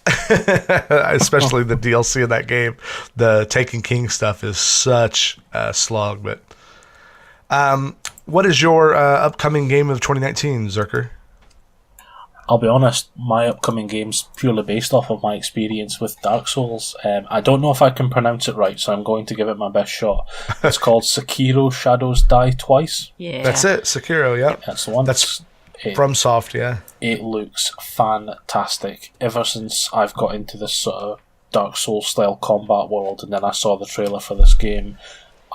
Especially the DLC in that game. The Taken King stuff is such a slog. But what is your upcoming game of 2019, Zerker? I'll be honest, my upcoming game's purely based off of my experience with Dark Souls. I don't know if I can pronounce it right, so I'm going to give it my best shot. It's called Sekiro Shadows Die Twice. Yeah. That's it, Sekiro, yep. That's the one. That's FromSoft, yeah. It looks fantastic. Ever since I've got into this sort of Dark Souls style combat world, and then I saw the trailer for this game,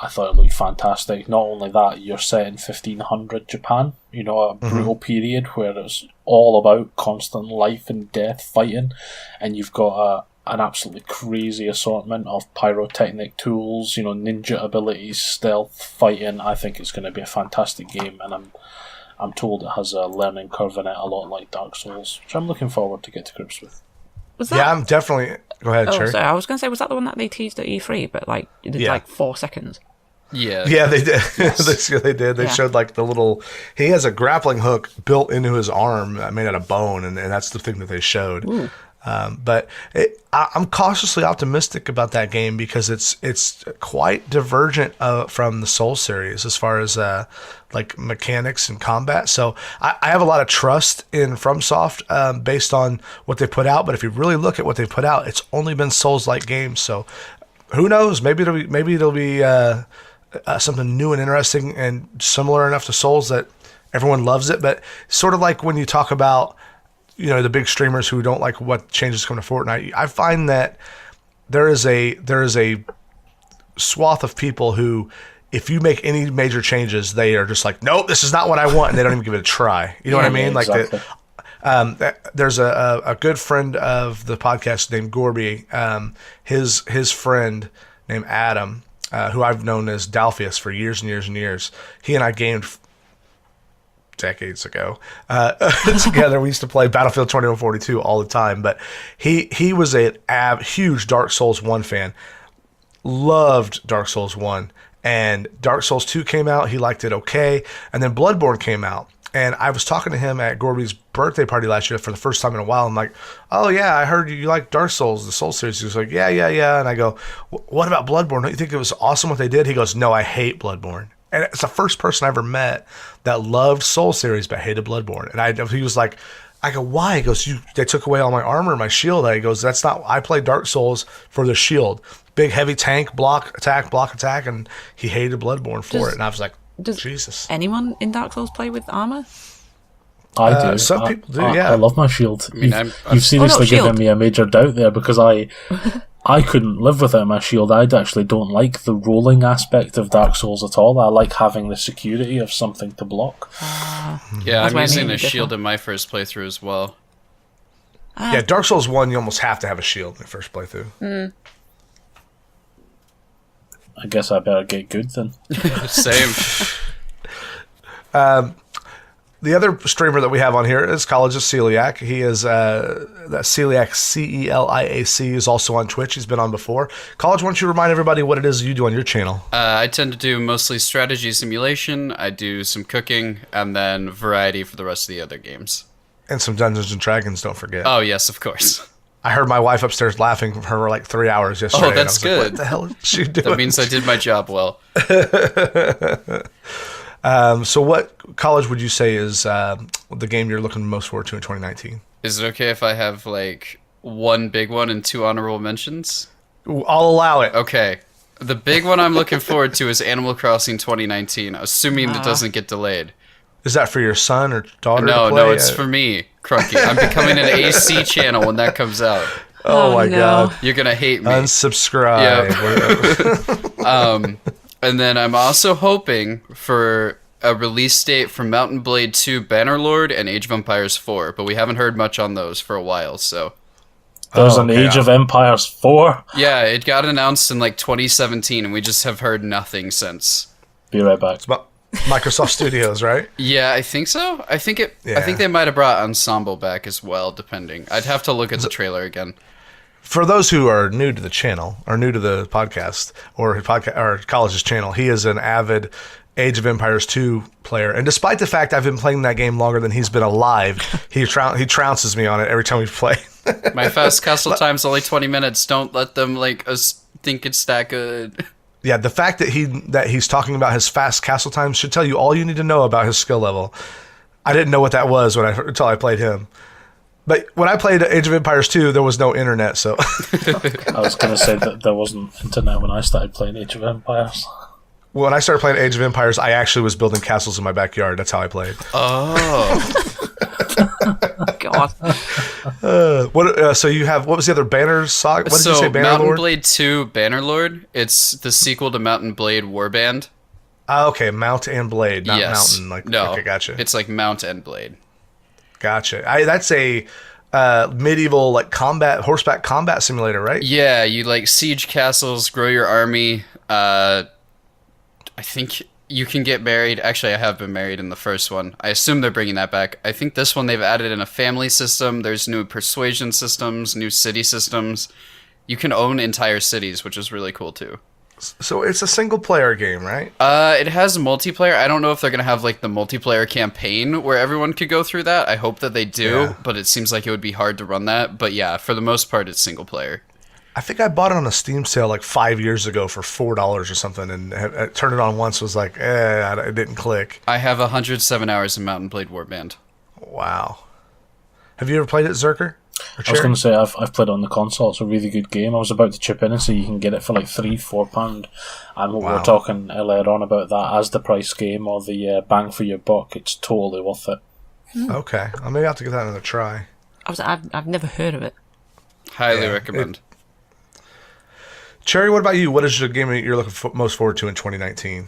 I thought it looked fantastic. Not only that, you're set in 1500 Japan, a brutal period where it's all about constant life and death fighting, and you've got an absolutely crazy assortment of pyrotechnic tools, ninja abilities, stealth, fighting. I think it's going to be a fantastic game, and I'm told it has a learning curve in it, a lot like Dark Souls, which I'm looking forward to get to grips with. Yeah, I'm definitely... Go ahead, Cherry. Sorry, I was going to say, was that the one that they teased at E3, but it did 4 seconds? Yeah. Yeah, they did. They did. They showed the little... He has a grappling hook built into his arm made out of bone, and that's the thing that they showed. But I'm cautiously optimistic about that game because it's quite divergent from the Soul series as far as like mechanics and combat. So I have a lot of trust in FromSoft based on what they put out. But if you really look at what they put out, it's only been Souls-like games. So who knows? Maybe it'll be something new and interesting and similar enough to Souls that everyone loves it. But sort of like when you talk about the big streamers who don't like what changes come to Fortnite, I find that there is a swath of people who, if you make any major changes, they are just like, nope, this is not what I want, and they don't even give it a try. You know what I mean? Exactly. There's a good friend of the podcast named Gorby. His friend named Adam, who I've known as Dalpheus for years and years and years. He and I gamed decades ago together. We used to play Battlefield 2142 all the time, but he was a huge Dark Souls 1 fan, loved Dark Souls 1, and Dark Souls 2 came out, he liked it okay, and then Bloodborne came out, and I was talking to him at Gorby's birthday party last year for the first time in a while. I'm like, oh yeah, I heard you like Dark Souls, the Soul series. He was like, yeah, and I go, what about Bloodborne? Don't you think it was awesome what they did? He goes, no, I hate Bloodborne. And it's the first person I ever met that loved Soul series but hated Bloodborne. And he was like, I go, why? He goes, they took away all my armor, my shield. He goes, that's not, I play Dark Souls for the shield. Big heavy tank, block, attack, and he hated Bloodborne for it. And I was like, Jesus. Anyone in Dark Souls play with armor? I do. Some people do, yeah. I love my shield. I mean, you've seriously given shield. me a major doubt there, because I couldn't live without my shield. I actually don't like the rolling aspect of Dark Souls at all. I like having the security of something to block. Yeah, I'm using a shield in my first playthrough as well. Yeah, Dark Souls 1, you almost have to have a shield in the first playthrough. I guess I better get good then. Same. The other streamer that we have on here is CollegeOfCeliac. He is that Celiac, CELIAC, is also on Twitch. He's been on before. College, why don't you remind everybody what it is you do on your channel? I tend to do mostly strategy simulation. I do some cooking, and then variety for the rest of the other games. And some Dungeons and Dragons, don't forget. Oh, yes, of course. I heard my wife upstairs laughing for like 3 hours yesterday. Oh, that's and I was good. Like, what the hell is she doing? That means I did my job well. So what college would you say is the game you're looking most forward to in 2019? Is it okay if I have, like, one big one and two honorable mentions? I'll allow it. Okay. The big one I'm looking forward to is Animal Crossing 2019, assuming it doesn't get delayed. Is that for your son or daughter to No, play? no, it's for me, Crunky. I'm becoming an AC channel when that comes out. Oh my no. God. You're going to hate me. Unsubscribe. And then I'm also hoping for a release date for Mountain Blade 2 Bannerlord and Age of Empires 4, but we haven't heard much on those for a while, so... There's an Age of Empires 4? Yeah, it got announced in, like, 2017, and we just have heard nothing since. Be right back. It's about Microsoft Studios, right? Yeah, I think so. I think they might have brought Ensemble back as well, depending. I'd have to look at the trailer again. For those who are new to the channel, or new to the podcast, or College's channel, he is an avid Age of Empires 2 player. And despite the fact I've been playing that game longer than he's been alive, he trounces me on it every time we play. My fast castle time's only 20 minutes. Don't let them, like, think it's that good. Yeah, the fact that he's talking about his fast castle times should tell you all you need to know about his skill level. I didn't know what that was until I played him. But when I played Age of Empires 2, there was no internet, so... I was going to say that there wasn't internet when I started playing Age of Empires. When I started playing Age of Empires, I actually was building castles in my backyard. That's how I played. Oh. God. So you have... What was the other Banner saga? What did you say, Bannerlord? Mountain Blade 2 Bannerlord. It's the sequel to Mountain Blade Warband. Okay, Mount and Blade, not Yes. Mountain. No, okay, gotcha. it's like Mount and Blade. Gotcha. That's a medieval horseback combat simulator, right? Yeah, you like siege castles, grow your army. I think you can get married. Actually, I have been married in the first one. I assume they're bringing that back. I think this one they've added in a family system. There's new persuasion systems, new city systems. You can own entire cities, which is really cool too. So it's a single player game, right? It has multiplayer. I don't know if they're gonna have like the multiplayer campaign where everyone could go through that. I hope that they do, but it seems like it would be hard to run that. But yeah, for the most part, it's single player. I think I bought it on a Steam sale like 5 years ago for $4 or something, and I turned it on once. Was like, it didn't click. I have 107 hours in Mountain Blade Warband. Wow. Have you ever played it, Zerker? I was going to say I've played it on the console. It's a really good game. I was about to chip in and say you can get it for like £3-4, and we were talking earlier on about that as the price game or the bang for your buck. It's totally worth it. Okay, well, maybe I have to give that another try. I've never heard of it. Highly recommend. Cherry, what about you? What is the game that you're looking most forward to in 2019?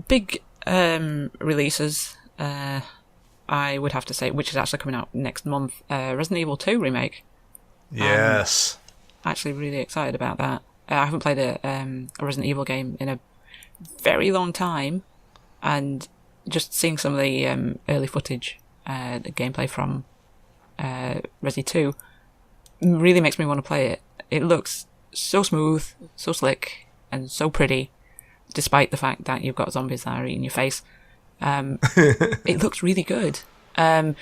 Big releases. I would have to say, which is actually coming out next month, Resident Evil 2 remake. Yes. Actually really excited about that. I haven't played a Resident Evil game in a very long time, and just seeing some of the early footage, the gameplay from Resi 2, really makes me want to play it. It looks so smooth, so slick, and so pretty, despite the fact that you've got zombies that are eating your face. It looks really good. On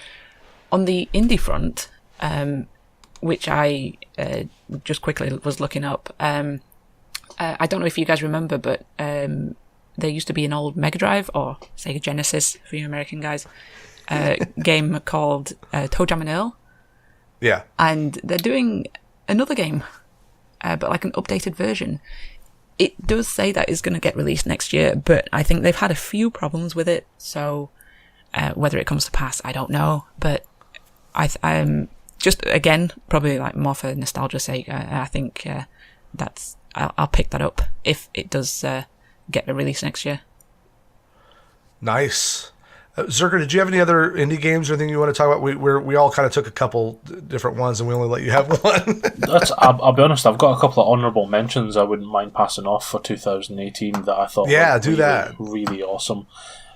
the indie front, which I just quickly was looking up, I don't know if you guys remember, but there used to be an old Mega Drive, or Sega Genesis for you American guys, game called Toe Jam and Earl. Yeah. And they're doing another game, but like an updated version. It does say that it's going to get released next year, but I think they've had a few problems with it. So whether it comes to pass, I don't know. But I'm just, again, probably like more for nostalgia's sake. I think I'll pick that up if it does get a release next year. Nice. Zerker, did you have any other indie games or anything you want to talk about? We all kind of took a couple different ones, and we only let you have one. I'll be honest, I've got a couple of honourable mentions I wouldn't mind passing off for 2018 that I thought were really awesome.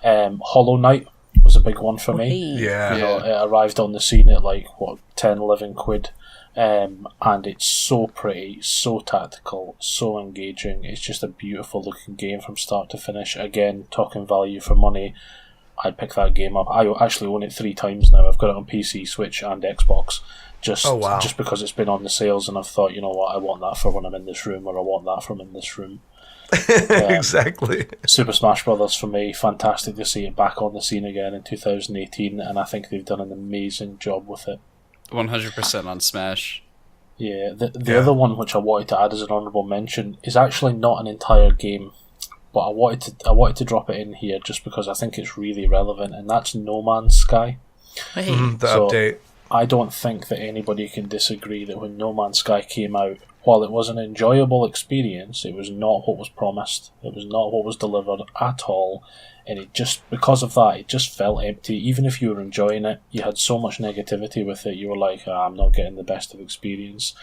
Hollow Knight was a big one for me. Yeah. It arrived on the scene at like, 10, 11 quid. And it's so pretty, so tactical, so engaging. It's just a beautiful looking game from start to finish. Again, talking value for money, I'd pick that game up. I actually own it 3 times now. I've got it on PC, Switch, and Xbox. Just because it's been on the sales, and I've thought, you know what, I want that for when I'm in this room, or I want that from in this room. Exactly. Super Smash Brothers for me, fantastic to see it back on the scene again in 2018, and I think they've done an amazing job with it. 100% on Smash. Yeah, the other one which I wanted to add as an honourable mention is actually not an entire game, but I wanted to drop it in here just because I think it's really relevant, and that's No Man's Sky. Hey. The update. I don't think that anybody can disagree that when No Man's Sky came out, while it was an enjoyable experience, it was not what was promised. It was not what was delivered at all, and because of that, it just felt empty. Even if you were enjoying it, you had so much negativity with it, you were like, I'm not getting the best of experience.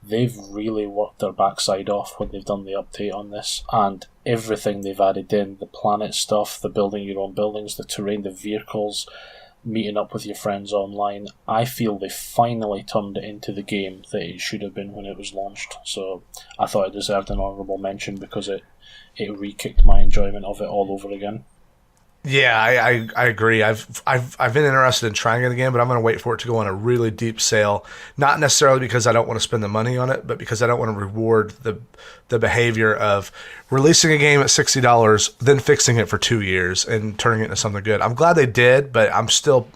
They've really worked their backside off when they've done the update on this, and everything they've added in, the planet stuff, the building your own buildings, the terrain, the vehicles, meeting up with your friends online, I feel they finally turned it into the game that it should have been when it was launched. So I thought it deserved an honourable mention because it re-kicked my enjoyment of it all over again. Yeah, I agree. I've been interested in trying it again, but I'm going to wait for it to go on a really deep sale. Not necessarily because I don't want to spend the money on it, but because I don't want to reward the behavior of releasing a game at $60, then fixing it for 2 years and turning it into something good. I'm glad they did, but I'm still,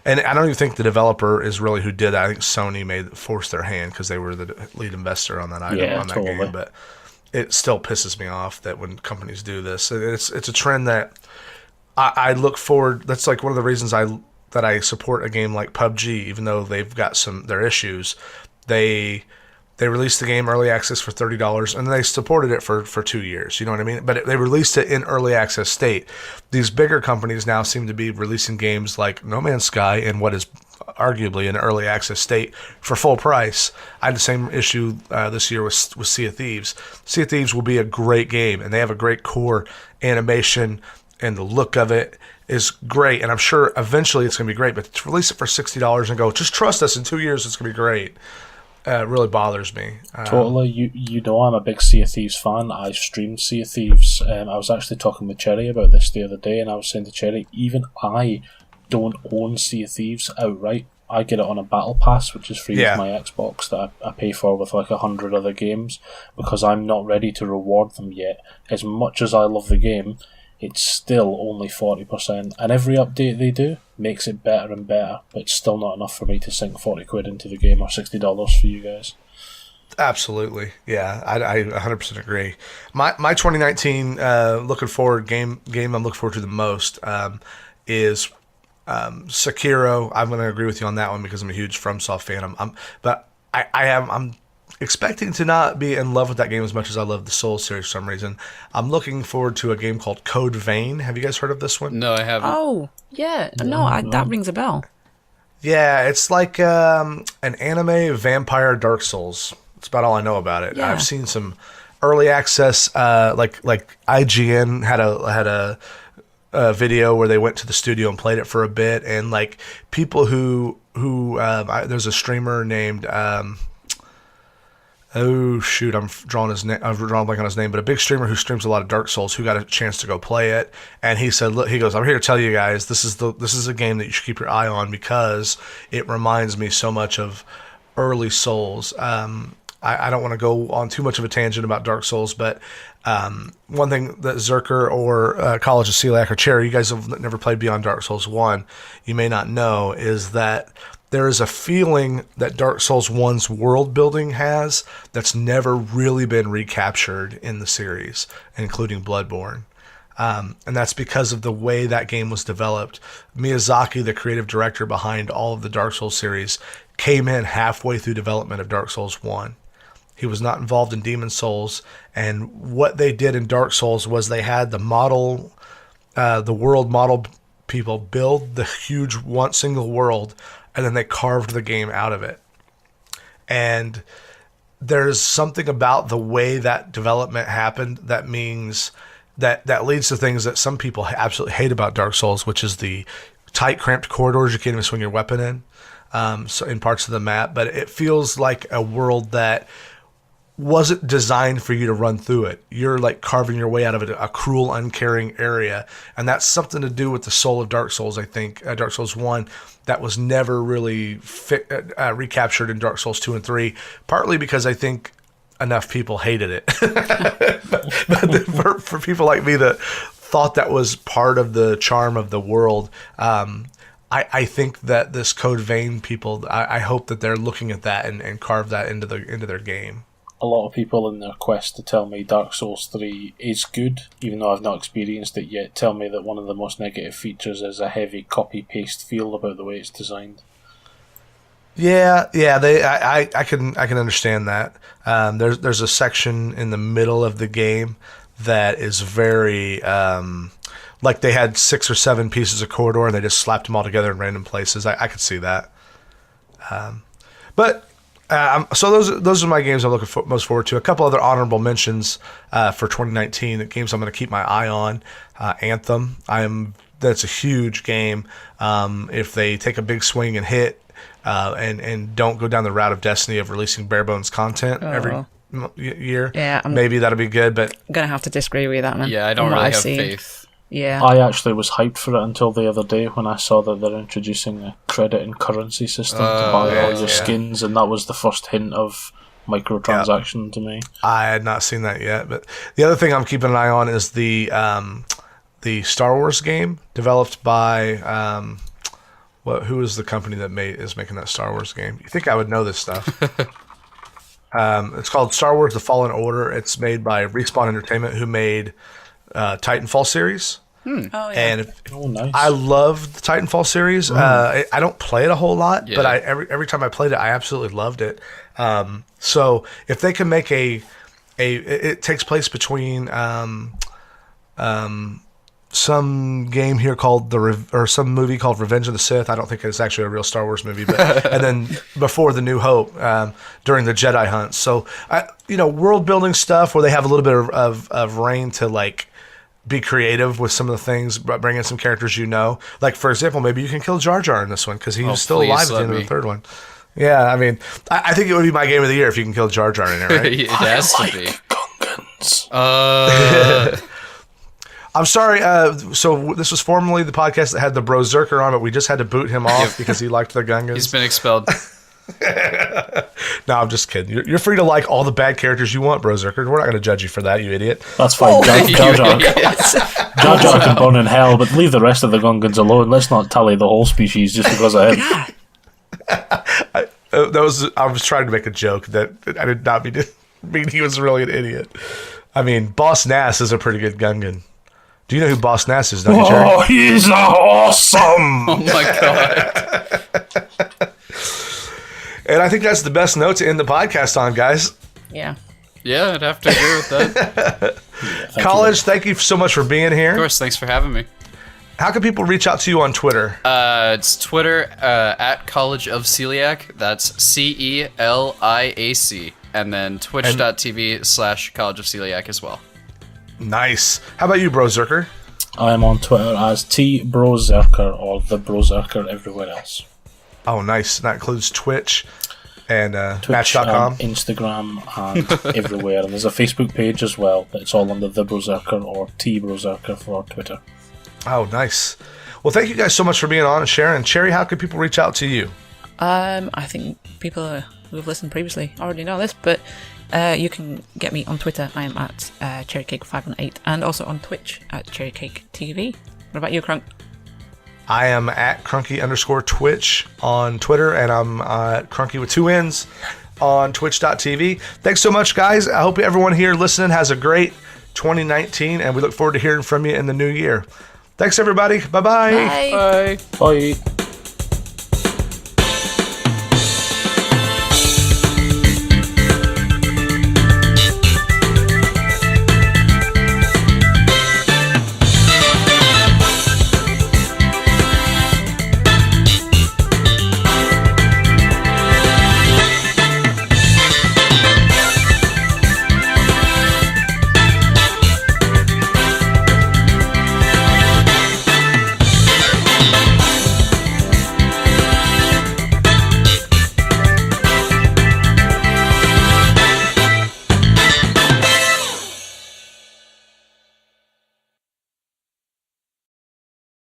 and I don't even think the developer is really who did that. I think Sony forced their hand because they were the lead investor on that item on that totally. game. But it still pisses me off that when companies do this, it's a trend that I look forward. That's like one of the reasons that I support a game like PUBG, even though they've got their issues. They released the game early access for $30, and they supported it for 2 years. You know what I mean? But they released it in early access state. These bigger companies now seem to be releasing games like No Man's Sky in what is arguably an early access state for full price. I had the same issue this year with Sea of Thieves. Sea of Thieves will be a great game, and they have a great core animation, and the look of it is great, and I'm sure eventually it's going to be great, but to release it for $60 and go, just trust us, in 2 years it's going to be great. really bothers me. Totally. You know I'm a big Sea of Thieves fan. I streamed Sea of Thieves. I was actually talking with Cherry about this the other day, and I was saying to Cherry, even I don't own Sea of Thieves outright. I get it on a battle pass, which is free with my Xbox that I pay for with like 100 other games, because I'm not ready to reward them yet. As much as I love the game, it's still only 40%, and every update they do makes it better and better, but it's still not enough for me to sink 40 quid into the game, or $60 for you guys. Absolutely. Yeah, I 100% agree. My 2019 looking forward game I'm looking forward to the most is Sekiro. I'm going to agree with you on that one because I'm a huge FromSoft fan. I'm expecting to not be in love with that game as much as I love the Souls series for some reason. I'm looking forward to a game called Code Vein. Have you guys heard of this one? No, I haven't. Oh, yeah. No, that rings a bell. Yeah, it's like an anime vampire Dark Souls. That's about all I know about it. Yeah. I've seen some early access, like IGN had a video where they went to the studio and played it for a bit, and like people who there's a streamer named oh shoot, I'm drawing a blank on his name, but a big streamer who streams a lot of Dark Souls who got a chance to go play it, and he said, look, he goes, I'm here to tell you guys, this is a game that you should keep your eye on because it reminds me so much of early Souls. I don't want to go on too much of a tangent about Dark Souls, but one thing that Zerker or College of Celiac or Cherry, you guys have never played Beyond Dark Souls 1, you may not know, is that there is a feeling that Dark Souls 1's world building has that's never really been recaptured in the series, including Bloodborne. And that's because of the way that game was developed. Miyazaki, the creative director behind all of the Dark Souls series, came in halfway through development of Dark Souls 1. He was not involved in Demon Souls, and what they did in Dark Souls was they had the world model people build the huge single world, and then they carved the game out of it. And there's something about the way that development happened that means that leads to things that some people absolutely hate about Dark Souls, which is the tight, cramped corridors you can't even swing your weapon in, so in parts of the map. But it feels like a world that wasn't designed for you to run through it. You're like carving your way out of it, a cruel, uncaring area. And that's something to do with the soul of Dark Souls, I think. Dark Souls 1, that was never really recaptured in Dark Souls 2 and 3, partly because I think enough people hated it. but for people like me that thought that was part of the charm of the world, I think that this Code Vein people, I hope that they're looking at that and carve that into their game. A lot of people in their quest to tell me Dark Souls 3 is good, even though I've not experienced it yet, tell me that one of the most negative features is a heavy copy-paste feel about the way it's designed. Yeah, I can understand that. There's a section in the middle of the game that is very like they had 6 or 7 pieces of corridor and they just slapped them all together in random places. I could see that. So those are my games I'm looking most forward to. A couple other honorable mentions for 2019. Games I'm going to keep my eye on. Anthem. That's a huge game. If they take a big swing and hit, and don't go down the route of Destiny of releasing bare bones content every year, maybe that'll be good. But I'm gonna have to disagree with that, man. Yeah, I don't really have faith. Yeah, I actually was hyped for it until the other day when I saw that they're introducing a credit and currency system to buy all your skins, and that was the first hint of microtransaction to me. I had not seen that yet, but the other thing I'm keeping an eye on is the Star Wars game developed by who is the company that is making that Star Wars game? You think I would know this stuff? It's called Star Wars: The Fallen Order. It's made by Respawn Entertainment, who made Titanfall series. Oh, yeah. And nice. I love the Titanfall series. I don't play it a whole lot, but every time I played it, I absolutely loved it. So if they can make it takes place between some game here called some movie called Revenge of the Sith. I don't think it's actually a real Star Wars movie, but and then before the New Hope, during the Jedi hunt. So world building stuff where they have a little bit of reign to like be creative with some of the things, but bring in some characters. Like for example, maybe you can kill Jar Jar in this one because he was still alive at the end of the third one. Yeah, I mean, I think it would be my game of the year if you can kill Jar Jar in it, right? It has to be. Gungans. I'm sorry. So this was formerly the podcast that had the BroZerker on, but we just had to boot him off because he liked the Gungans. He's been expelled. No, I'm just kidding. You're free to like all the bad characters you want, BroZerker. We're not going to judge you for that, you idiot. That's fine. Jar Jar can burn in hell, but leave the rest of the Gungans alone. Let's not tally the whole species just because of him. I was trying to make a joke that I did not mean he was really an idiot. I mean, Boss Nass is a pretty good Gungan. Do you know who Boss Nass is, don't you, Jerry? Oh, he's awesome! Oh my god. And I think that's the best note to end the podcast on, guys. Yeah. Yeah, I'd have to agree with that. Thank you so much for being here. Of course, thanks for having me. How can people reach out to you on Twitter? It's Twitter at CollegeOfCeliac. That's CELIAC. And then twitch.tv/CollegeOfCeliac as well. Nice. How about you, BroZerker? I am on Twitter as TBroZerker or the BroZerker everywhere else. Oh, nice. That includes Twitch and Twitch, Match.com. Instagram, and everywhere. And there's a Facebook page as well. It's all under the BroZerker or TBroZerker for Twitter. Oh, nice. Well, thank you guys so much for being on and sharing. Cherry, how can people reach out to you? I think people who have listened previously already know this, but you can get me on Twitter. I am at CherryCake518 and also on Twitch at CherryCakeTV. What about you, Crunk? I am at Crunky_Twitch on Twitter, and I'm Crunky with 2 N's on Twitch.tv. Thanks so much, guys. I hope everyone here listening has a great 2019, and we look forward to hearing from you in the new year. Thanks, everybody. Bye-bye. Bye. Bye.